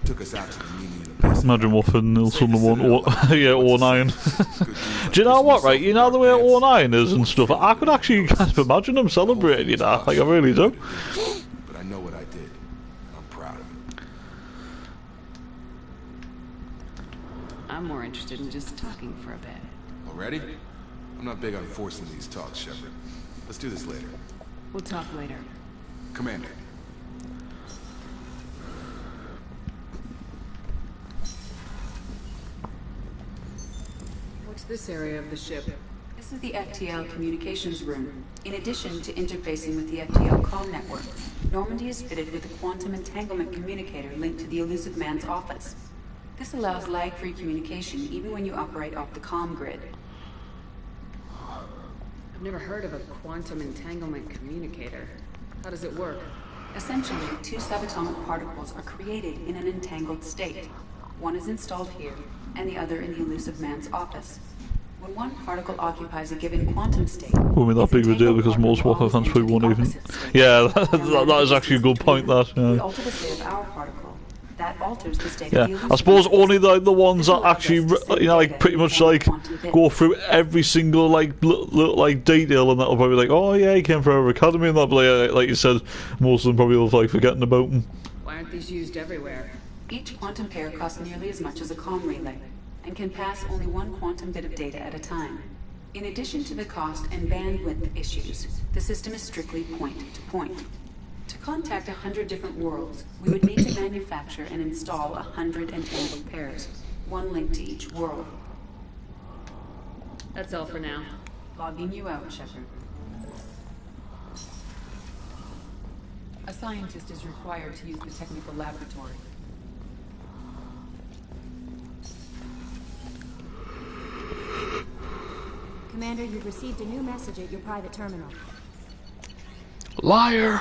Took us out to the Nemean Abyss. Imagine Wofford Nilsson the one, yeah, O9. Do you know what, right? You know the way O9 is and stuff? I could actually kind of imagine them celebrating, you know? Like, I really do. But I know what I did. I'm proud of it. I'm more interested in just talking for a bit. Already? I'm not big on forcing these talks, Shepard. Let's do this later. We'll talk later. Commander. What's this area of the ship? This is the FTL communications room. In addition to interfacing with the FTL comm network, Normandy is fitted with a quantum entanglement communicator linked to the Elusive Man's office. This allows lag-free communication even when you operate off the comm grid. I've never heard of a quantum entanglement communicator. How does it work? Essentially, two subatomic particles are created in an entangled state. One is installed here, and the other in the Elusive Man's office. When one particle occupies a given quantum state, won't be that big of a deal because most Waffle fans probably won't even. Yeah, that is actually a good point. That. Yeah. We alter the state of our particle. That alters the state Yeah, of the Elusive I suppose Man. only the ones that actually, you know, like pretty much like go through every single like little like detail, and that'll probably be like, oh yeah, he came from our academy, and that'll be like you said, most of them probably will like forgetting about him. Why aren't these used everywhere? Each quantum pair costs nearly as much as a comm relay, and can pass only one quantum bit of data at a time. In addition to the cost and bandwidth issues, the system is strictly point-to-point. To contact 100 different worlds, we would need to manufacture and install 100 entangled pairs, one link to each world. That's all for now. Logging you out, Shepard. A scientist is required to use the technical laboratory. Commander, you've received a new message at your private terminal. Liar!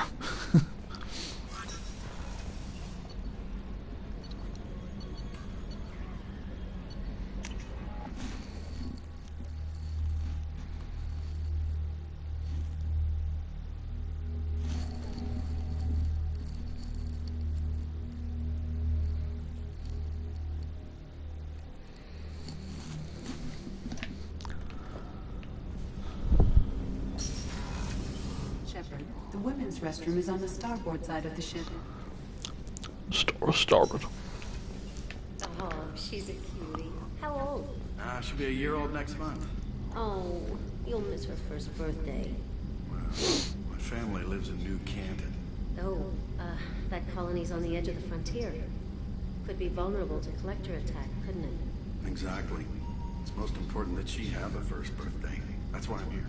Shepard, the women's restroom is on the starboard side of the ship. Starboard. Oh, she's a cutie. How old? She'll be a year old next month. Oh, you'll miss her first birthday. Well, my family lives in New Canton. Oh, that colony's on the edge of the frontier. Could be vulnerable to collector attack, couldn't it? Exactly. It's most important that she have a first birthday. That's why I'm here.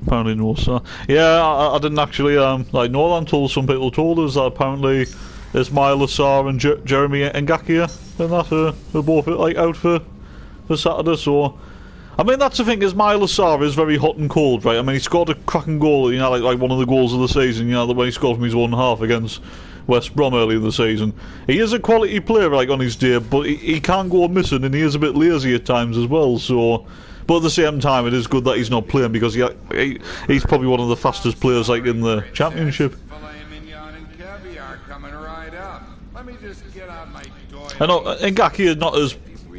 Apparently no, so yeah, I didn't actually like know that until some people told us that apparently Ismail Assar and Jeremy Ngakia and that are both like out for Saturday. So I mean, that's the thing, is Myla Sarr is very hot and cold, right? I mean, he scored a cracking goal, you know, like one of the goals of the season, you know, the way he scored from his one half against West Brom earlier in the season. He is a quality player, like, on his day, but he can go missing, and he is a bit lazy at times as well, so... But at the same time, it is good that he's not playing, because he's probably one of the fastest players, like, in the Championship. I know, Ngaki is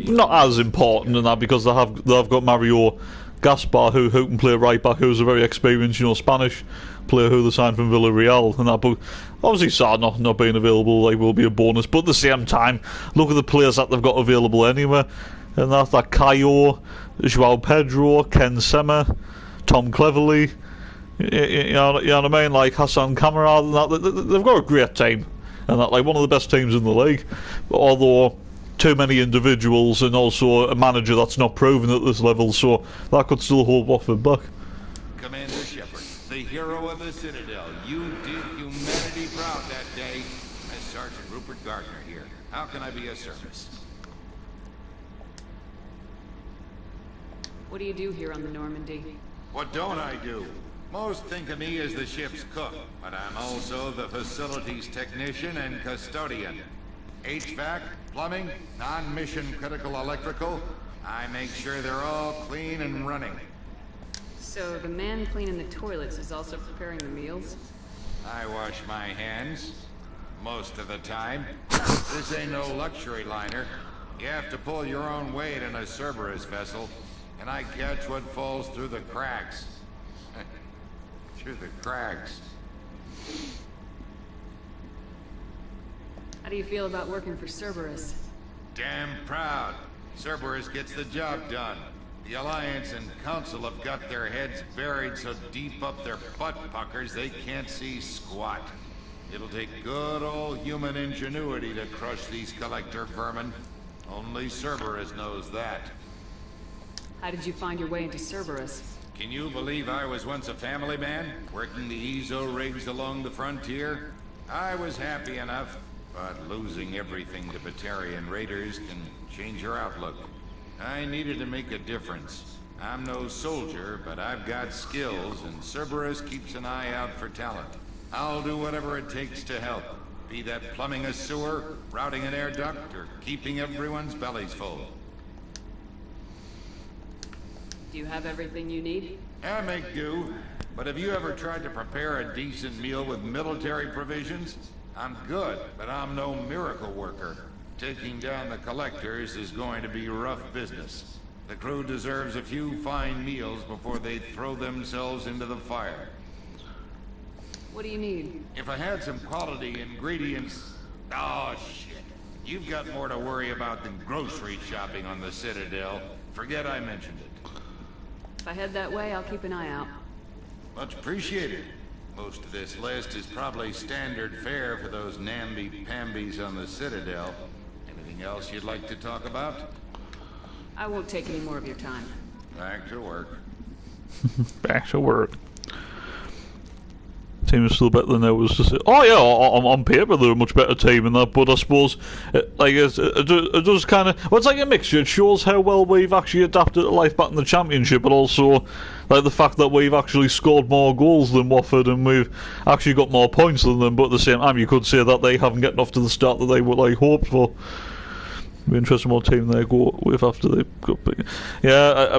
not as important in that, because they've got Mario Gaspar who can play right back, who's a very experienced, you know, Spanish player who they signed from Villarreal and that. But obviously Sarr not being available, like, will be a bonus. But at the same time, look at the players that they've got available anyway, and that's like Caio, João Pedro, Ken Sema, Tom Cleverley, you know what I mean, like Hassan Kamara, and that. They've got a great team, and that, like, one of the best teams in the league. Although too many individuals and also a manager that's not proven at this level, so that could still hold Watford back. Commander Shepard, the hero of the Citadel, you did humanity proud that day. As Sergeant Rupert Gardner here. How can I be of service? What do you do here on the Normandy? What don't I do? Most think of me as the ship's cook, but I'm also the facilities technician and custodian. HVAC, plumbing, non-mission critical electrical. I make sure they're all clean and running. So the man cleaning the toilets is also preparing the meals? I wash my hands. Most of the time. This ain't no luxury liner. You have to pull your own weight in a Cerberus vessel. And I catch what falls through the cracks. Through the cracks. How do you feel about working for Cerberus? Damn proud. Cerberus gets the job done. The Alliance and Council have got their heads buried so deep up their butt puckers they can't see squat. It'll take good old human ingenuity to crush these collector vermin. Only Cerberus knows that. How did you find your way into Cerberus? Can you believe I was once a family man, working the EZO rigs along the frontier? I was happy enough, but losing everything to Batarian raiders can change your outlook. I needed to make a difference. I'm no soldier, but I've got skills, and Cerberus keeps an eye out for talent. I'll do whatever it takes to help. Be that plumbing a sewer, routing an air duct, or keeping everyone's bellies full. Do you have everything you need? I make do, but have you ever tried to prepare a decent meal with military provisions? I'm good, but I'm no miracle worker. Taking down the collectors is going to be rough business. The crew deserves a few fine meals before they throw themselves into the fire. What do you need? If I had some quality ingredients... Oh, shit. You've got more to worry about than grocery shopping on the Citadel. Forget I mentioned it. If I head that way, I'll keep an eye out. Much appreciated. Most of this list is probably standard fare for those namby-pambies on the Citadel. Anything else you'd like to talk about? I won't take any more of your time. Back to work. Back to work. Team is still better than they was to say. Oh yeah, on paper they're a much better team than that, but I suppose it does kind of... Well, it's like a mixture. It shows how well we've actually adapted to life back in the Championship, but also like the fact that we've actually scored more goals than Watford and we've actually got more points than them, but at the same time you could say that they haven't gotten off to the start that they would like hoped for. It'd be interesting what team they go with after they got big. Yeah,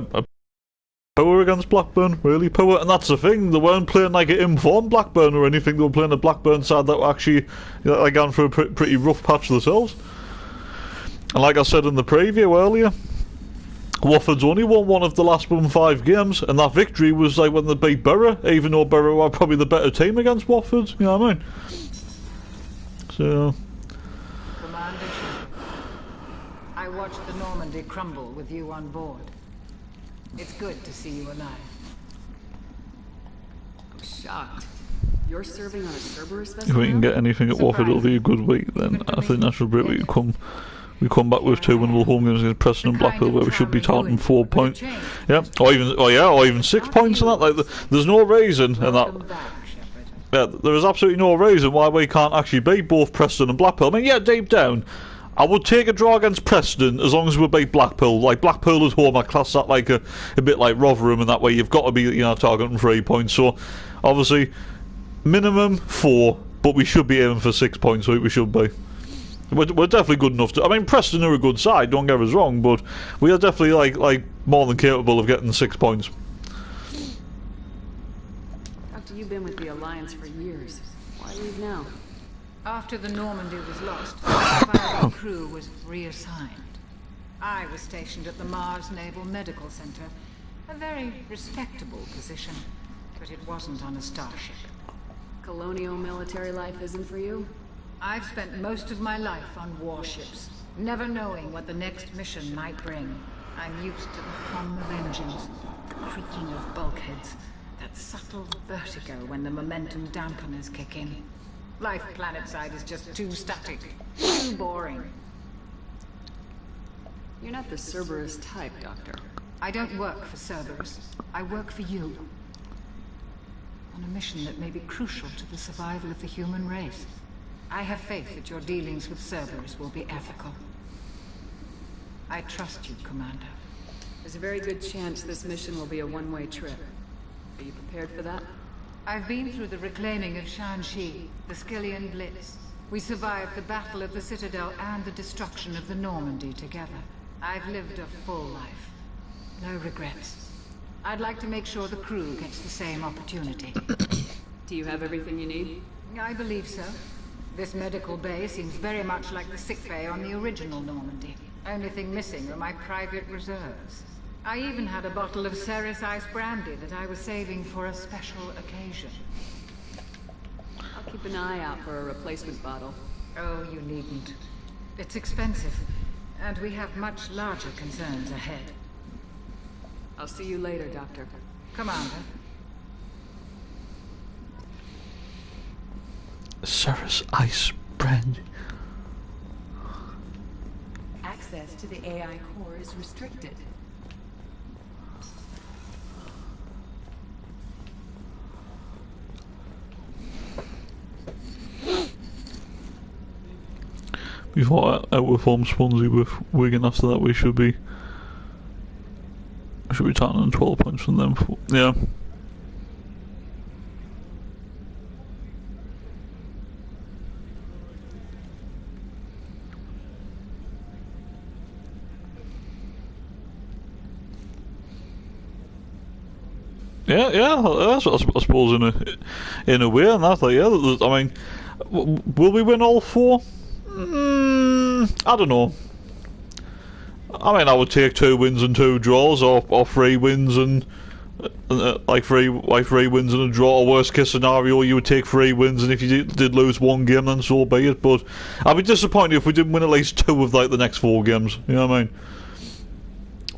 power against Blackburn, really power, and that's the thing, they weren't playing like an informed Blackburn or anything, they were playing a Blackburn side that were actually like gone through a pretty rough patch themselves. And like I said in the preview earlier, Watford's only won one of the last 5 games, and that victory was like when they beat Borough, even though Borough were probably the better team against Watford, you know what I mean? So... Commander Shepard, I watched the Normandy crumble with you on board. It's good to see you alive. I'm shocked. You're serving on a Cerberus vessel? If we can get anything at Watford, it'll be a good week. Then after the national break, we come back with 2 winnable home games against Preston and Blackpool, where we should be targeting 4 points. Yeah, or even 6 points in that. Like, there's no reason, and that. Yeah, there is absolutely no reason why we can't actually beat both Preston and Blackpool. I mean, yeah, deep down, I would take a draw against Preston as long as we beat Blackpool. Like, Blackpool at home, I class that like a bit like Rotherham, and that way you've got to be, you know, targeting 3 points. So, obviously, minimum 4, but we should be aiming for 6 points, we should be. We're definitely good enough to... I mean, Preston are a good side, don't get us wrong, but we are definitely, like more than capable of getting 6 points. Doctor, you've been with the Alliance for years. Why leave now? After the Normandy was lost, the surviving crew was reassigned. I was stationed at the Mars Naval Medical Center. A very respectable position, but it wasn't on a starship. Colonial military life isn't for you? I've spent most of my life on warships, never knowing what the next mission might bring. I'm used to the hum of engines, the creaking of bulkheads, that subtle vertigo when the momentum dampeners kick in. Life planetside is just too static, too boring. You're not the Cerberus type, Doctor. I don't work for Cerberus. I work for you. On a mission that may be crucial to the survival of the human race. I have faith that your dealings with Cerberus will be ethical. I trust you, Commander. There's a very good chance this mission will be a one-way trip. Are you prepared for that? I've been through the reclaiming of Shanxi, the Skillian Blitz. We survived the Battle of the Citadel and the destruction of the Normandy together. I've lived a full life. No regrets. I'd like to make sure the crew gets the same opportunity. Do you have everything you need? I believe so. This medical bay seems very much like the sick bay on the original Normandy. Only thing missing are my private reserves. I even had a bottle of Ceres Ice brandy that I was saving for a special occasion. I'll keep an eye out for a replacement bottle. Oh, you needn't. It's expensive, and we have much larger concerns ahead. I'll see you later, Doctor. Commander. Ceres Ice brandy. Access to the AI core is restricted. Before our form Swansea with Wigan, after that we should be targeting 12 points from them. Yeah. Yeah. That's I suppose in a way, and that's like, yeah. I mean, will we win all 4? I don't know. I mean, I would take 2 wins and 2 draws, or 3 wins and like three wins and a draw. Or worst case scenario, you would take 3 wins, and if you did lose 1 game, then so be it. But I'd be disappointed if we didn't win at least 2 of like the next 4 games. You know what I mean?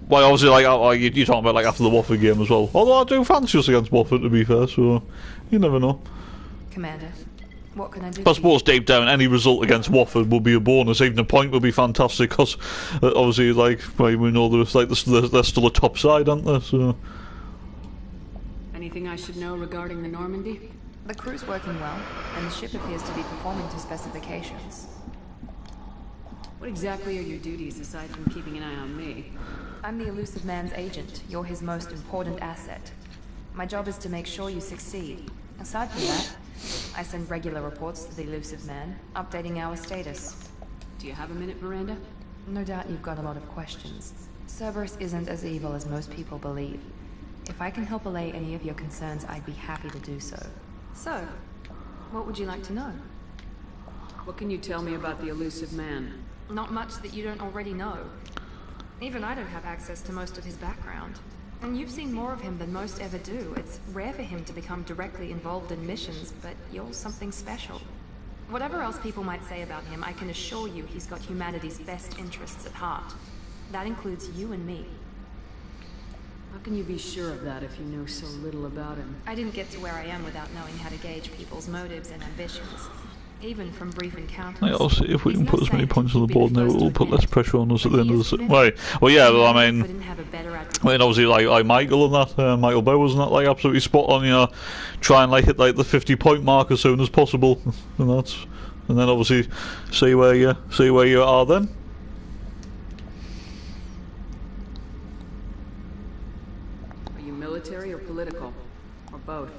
Well, obviously, like you're talking about like after the Watford game as well. Although I do fancy us against Watford, to be fair. So you never know. Commander, what can I do? I suppose deep down, any result against Watford would be a bonus. Even a point would be fantastic, because obviously, like we know they're still a top side, aren't they? So. Anything I should know regarding the Normandy? The crew's working well, and the ship appears to be performing to specifications. What exactly are your duties aside from keeping an eye on me? I'm the Elusive Man's agent. You're his most important asset. My job is to make sure you succeed. Aside from that, I send regular reports to the Elusive Man, updating our status. Do you have a minute, Miranda? No doubt you've got a lot of questions. Cerberus isn't as evil as most people believe. If I can help allay any of your concerns, I'd be happy to do so. So, what would you like to know? What can you tell me about the Elusive Man? Not much that you don't already know. Even I don't have access to most of his background. And you've seen more of him than most ever do. It's rare for him to become directly involved in missions, but you're something special. Whatever else people might say about him, I can assure you he's got humanity's best interests at heart. That includes you and me. How can you be sure of that if you know so little about him? I didn't get to where I am without knowing how to gauge people's motives and ambitions. even from brief encounters. Yeah, I'll see if we can put as many points on the board now. It will put less pressure on us at the end of the season. Right. Well, yeah. Well, I mean, obviously, like Michael and that, Michael Bowers and that, like absolutely spot on. You know, try and like hit like the 50-point mark as soon as possible, and then obviously see where you are then. Are you military or political, or both?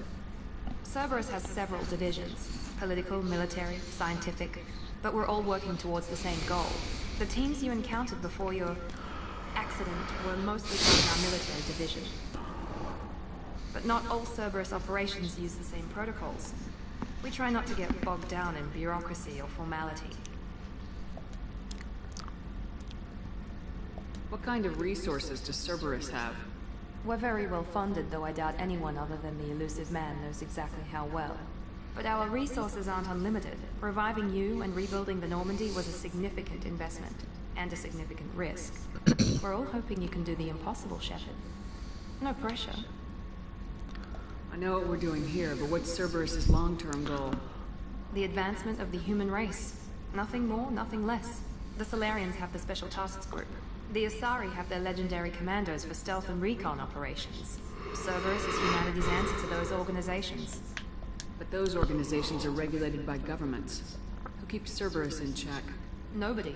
Cerberus has several divisions. Political, military, scientific, but we're all working towards the same goal. The teams you encountered before your accident were mostly part of our military division. But not all Cerberus operations use the same protocols. We try not to get bogged down in bureaucracy or formality. What kind of resources does Cerberus have? We're very well funded, though I doubt anyone other than the elusive man knows exactly how well. But our resources aren't unlimited. Reviving you and rebuilding the Normandy was a significant investment, and a significant risk. We're all hoping you can do the impossible, Shepard. No pressure. I know what we're doing here, but what's Cerberus's long-term goal? The advancement of the human race. Nothing more, nothing less. The Solarians have the Special Tasks Group. The Asari have their legendary commandos for stealth and recon operations. Cerberus is humanity's answer to those organizations. But those organizations are regulated by governments. Who keeps Cerberus in check? Nobody.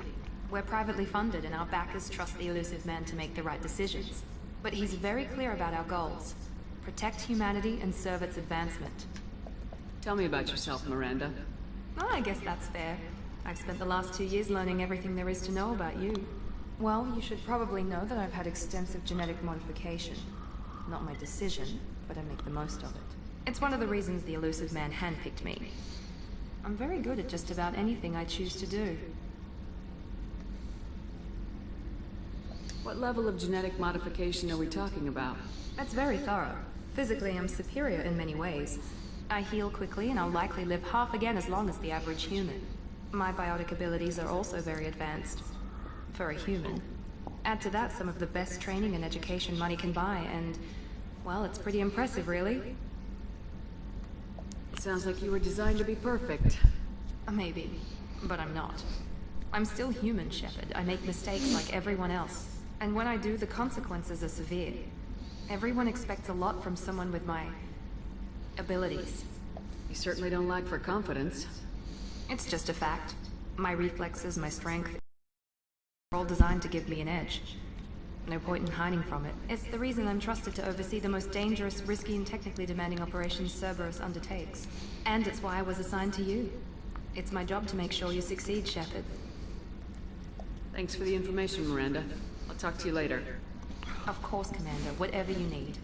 We're privately funded and our backers trust the elusive man to make the right decisions. But he's very clear about our goals. Protect humanity and serve its advancement. Tell me about yourself, Miranda. Oh, I guess that's fair. I've spent the last 2 years learning everything there is to know about you. Well, you should probably know that I've had extensive genetic modification. Not my decision, but I make the most of it. It's one of the reasons the elusive man handpicked me. I'm very good at just about anything I choose to do. What level of genetic modification are we talking about? That's very thorough. Physically, I'm superior in many ways. I heal quickly and I'll likely live half again as long as the average human. My biotic abilities are also very advanced. For a human. Add to that some of the best training and education money can buy, and, well, it's pretty impressive, really. It sounds like you were designed to be perfect. Maybe, but I'm not. I'm still human, Shepard. I make mistakes like everyone else. And when I do, the consequences are severe. Everyone expects a lot from someone with my abilities. You certainly don't lack for confidence. It's just a fact. My reflexes, my strength, are all designed to give me an edge. No point in hiding from it. It's the reason I'm trusted to oversee the most dangerous, risky, and technically demanding operations Cerberus undertakes. And it's why I was assigned to you. It's my job to make sure you succeed, Shepard. Thanks for the information, Miranda. I'll talk to you later. Of course, Commander. Whatever you need.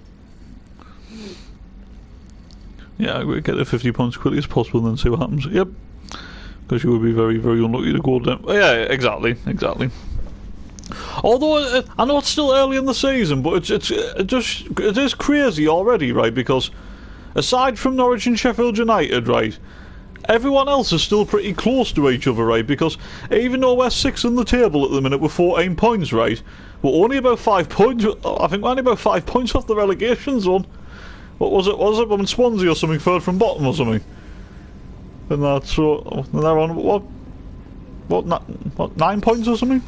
Yeah, we get to 50 points as quickly as possible and then see what happens. Yep. Because you would be very, very unlucky to go down. Yeah, exactly. Although, I know it's still early in the season, but it is crazy already, right? Because aside from Norwich and Sheffield United, right, everyone else is still pretty close to each other, right? Because even though we're 6th in the table at the minute with 14 points, right, we're only about 5 points. I think we're only about 5 points off the relegation zone. What was it? Was it when Swansea or something third from bottom or something? And that's so. And they're on what 9 points or something?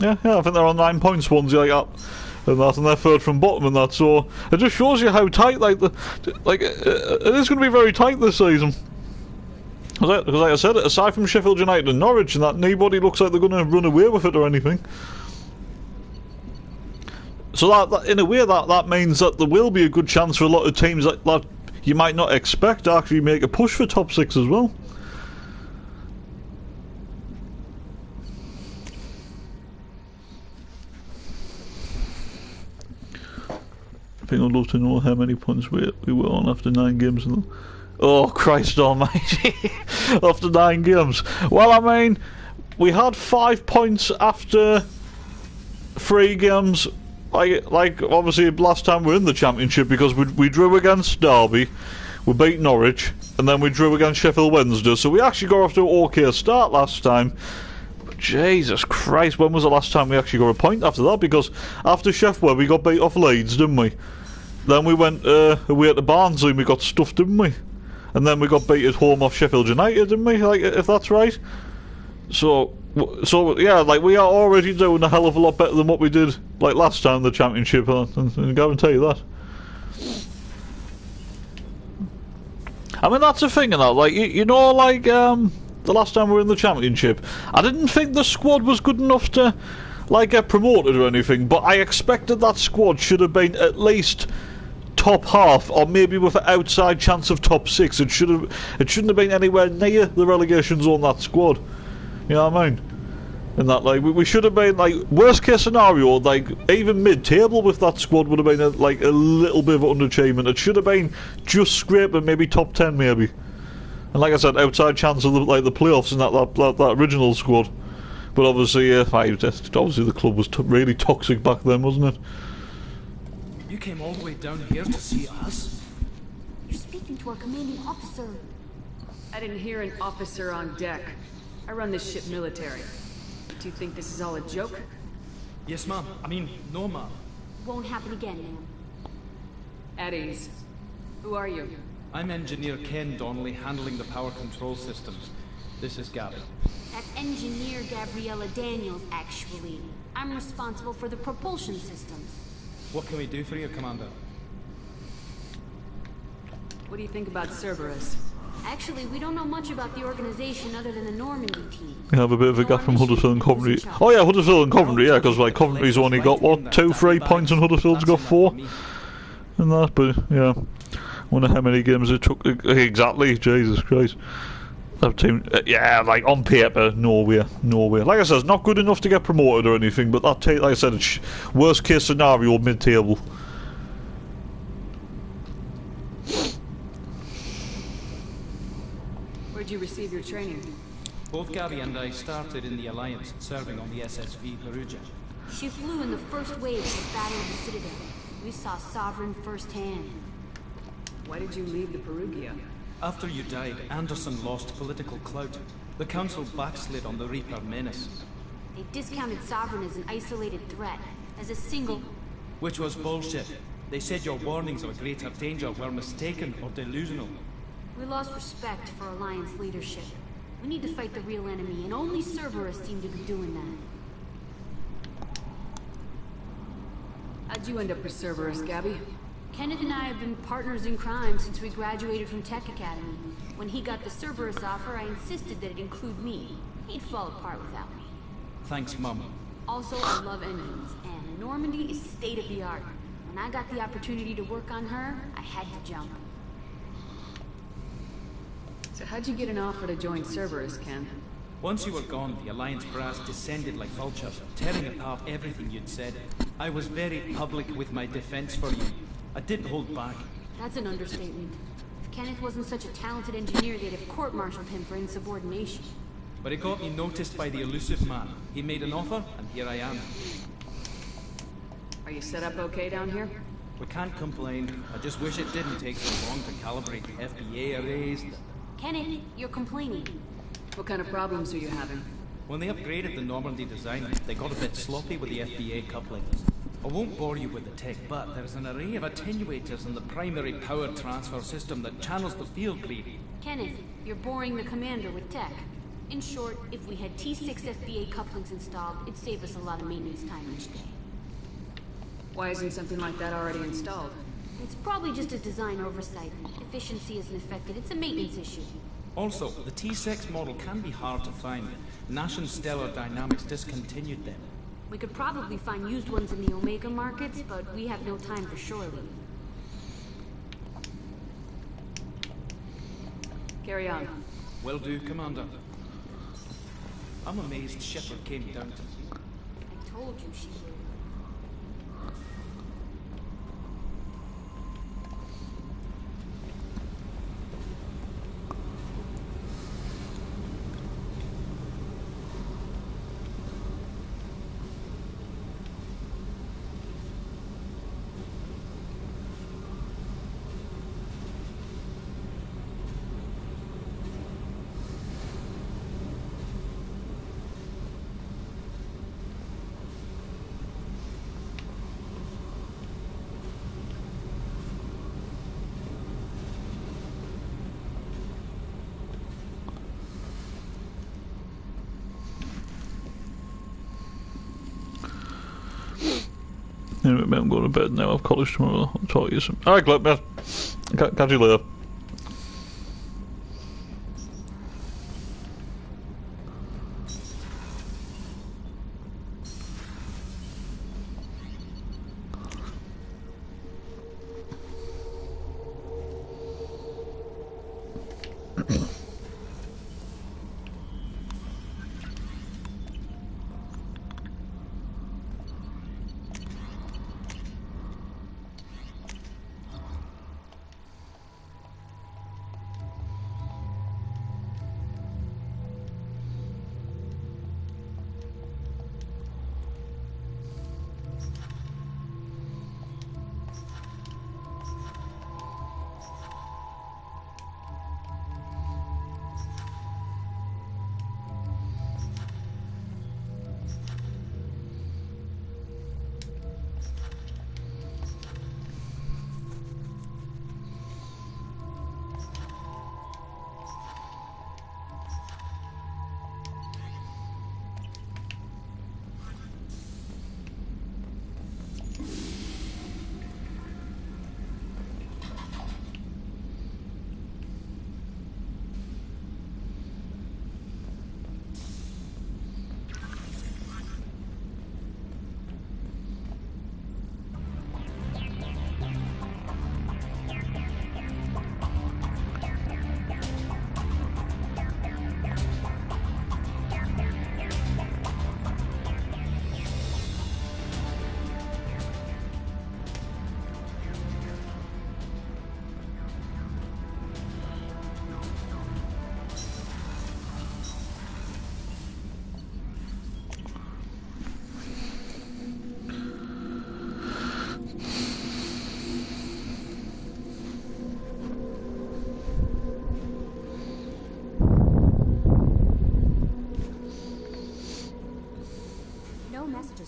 Yeah, I think they're on 9 points, Swansea, like that, and they're third from bottom, and that. So it just shows you how tight, it is going to be very tight this season. Because, like I said, aside from Sheffield United and Norwich, and that, nobody looks like they're going to run away with it or anything. So that in a way, that means that there will be a good chance for a lot of teams that you might not expect to actually make a push for top 6 as well. I think I'd love to know how many points we were on after 9 games. Oh, Christ almighty. After 9 games. Well, I mean, we had 5 points after 3 games. Like obviously last time we were in the Championship, because we drew against Derby, we beat Norwich, and then we drew against Sheffield Wednesday. So we actually got off to an okay start last time. But Jesus Christ, when was the last time we actually got a point after that? Because after Sheffield we got beat off Leeds, didn't we? Then we went away to Barnsley and we got stuffed, didn't we? and then we got beat at home off Sheffield United, didn't we? Like, if that's right. So yeah, like, we are already doing a hell of a lot better than what we did like last time in the championship. I can guarantee you that. I mean, that's the thing, and that, like, you know, like, the last time we were in the championship, I didn't think the squad was good enough to, like, get promoted or anything, but I expected that squad should have been at least top half, or maybe with an outside chance of top 6. It shouldn't have been anywhere near the relegation zone, that squad. You know what I mean? And that, like, we should have been, like, worst case scenario, like, even mid-table with that squad would have been, a little bit of an underachievement. It should have been just scraping maybe top 10, maybe. And like I said, outside chance of, the playoffs in that original squad. But obviously, obviously the club was really toxic back then, wasn't it? You came all the way down here to see us? You're speaking to our commanding officer. I didn't hear an officer on deck. I run this ship military. Do you think this is all a joke? Yes, ma'am. I mean, no, ma'am. Won't happen again, ma'am. At ease. Who are you? I'm Engineer Ken Donnelly, handling the power control systems. This is Gabby. That's Engineer Gabriella Daniels, actually. I'm responsible for the propulsion systems. What can we do for you, Commander? What do you think about Cerberus? Actually, we don't know much about the organization other than the Normandy team. We have a bit of a gap from Huddersfield and Coventry. Oh yeah, Huddersfield and Coventry, yeah, because like Coventry's only got what, 2-3 points and Huddersfield's got 4. And that, but yeah, wonder how many games it took. Exactly, Jesus Christ. That team, yeah, like on paper, nowhere. Like I said, it's not good enough to get promoted or anything, but that, like I said, it's worst case scenario, mid-table. Where'd you receive your training? Both Gabby and I started in the Alliance, serving on the SSV Perugia. She flew in the first wave of the Battle of the Citadel. We saw Sovereign firsthand. Why did you leave the Perugia? After you died, Anderson lost political clout. The Council backslid on the Reaper menace. They discounted Sovereign as an isolated threat, as a single... Which was bullshit. They said your warnings of a greater danger were mistaken or delusional. We lost respect for Alliance leadership. We need to fight the real enemy, and only Cerberus seemed to be doing that. How'd you end up with Cerberus, Gabby? Kenneth and I have been partners in crime since we graduated from Tech Academy. When he got the Cerberus offer, I insisted that it include me. He'd fall apart without me. Thanks, Mum. Also, I love engines, and the Normandy is state-of-the-art. When I got the opportunity to work on her, I had to jump. So how'd you get an offer to join Cerberus, Ken? Once you were gone, the Alliance brass descended like vultures, tearing apart everything you'd said. I was very public with my defense for you. I didn't hold back. That's an understatement. If Kenneth wasn't such a talented engineer, they'd have court-martialed him for insubordination. But it got me noticed by the elusive man. He made an offer, and here I am. Are you set up okay down here? We can't complain. I just wish it didn't take so long to calibrate the FBA arrays. Kenneth, you're complaining. What kind of problems are you having? When they upgraded the Normandy design, they got a bit sloppy with the FBA coupling. I won't bore you with the tech, but there's an array of attenuators in the primary power transfer system that channels the field lead. Kenneth, you're boring the commander with tech. In short, if we had T6 FBA couplings installed, it'd save us a lot of maintenance time each day. Why isn't something like that already installed? It's probably just a design oversight. Efficiency isn't affected. It's a maintenance issue. Also, the T6 model can be hard to find. Nash and Stellar Dynamics discontinued them. We could probably find used ones in the Omega markets, but we have no time for shore leave. Carry on. Will do, Commander. I'm amazed Shepard came down to... I told you she would. Anyway, I'm going to bed now. I've college tomorrow. I'll talk to you soon. Alright, Clip, man. Catch you later.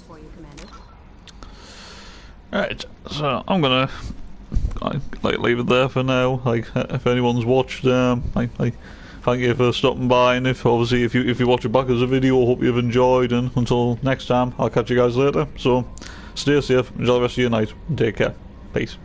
For you, Commander. Alright, so I'm gonna leave it there for now. If anyone's watched, thank you for stopping by, and if you watch it back as a video, I hope you've enjoyed, and until next time, I'll catch you guys later. So stay safe, enjoy the rest of your night, and take care. Peace.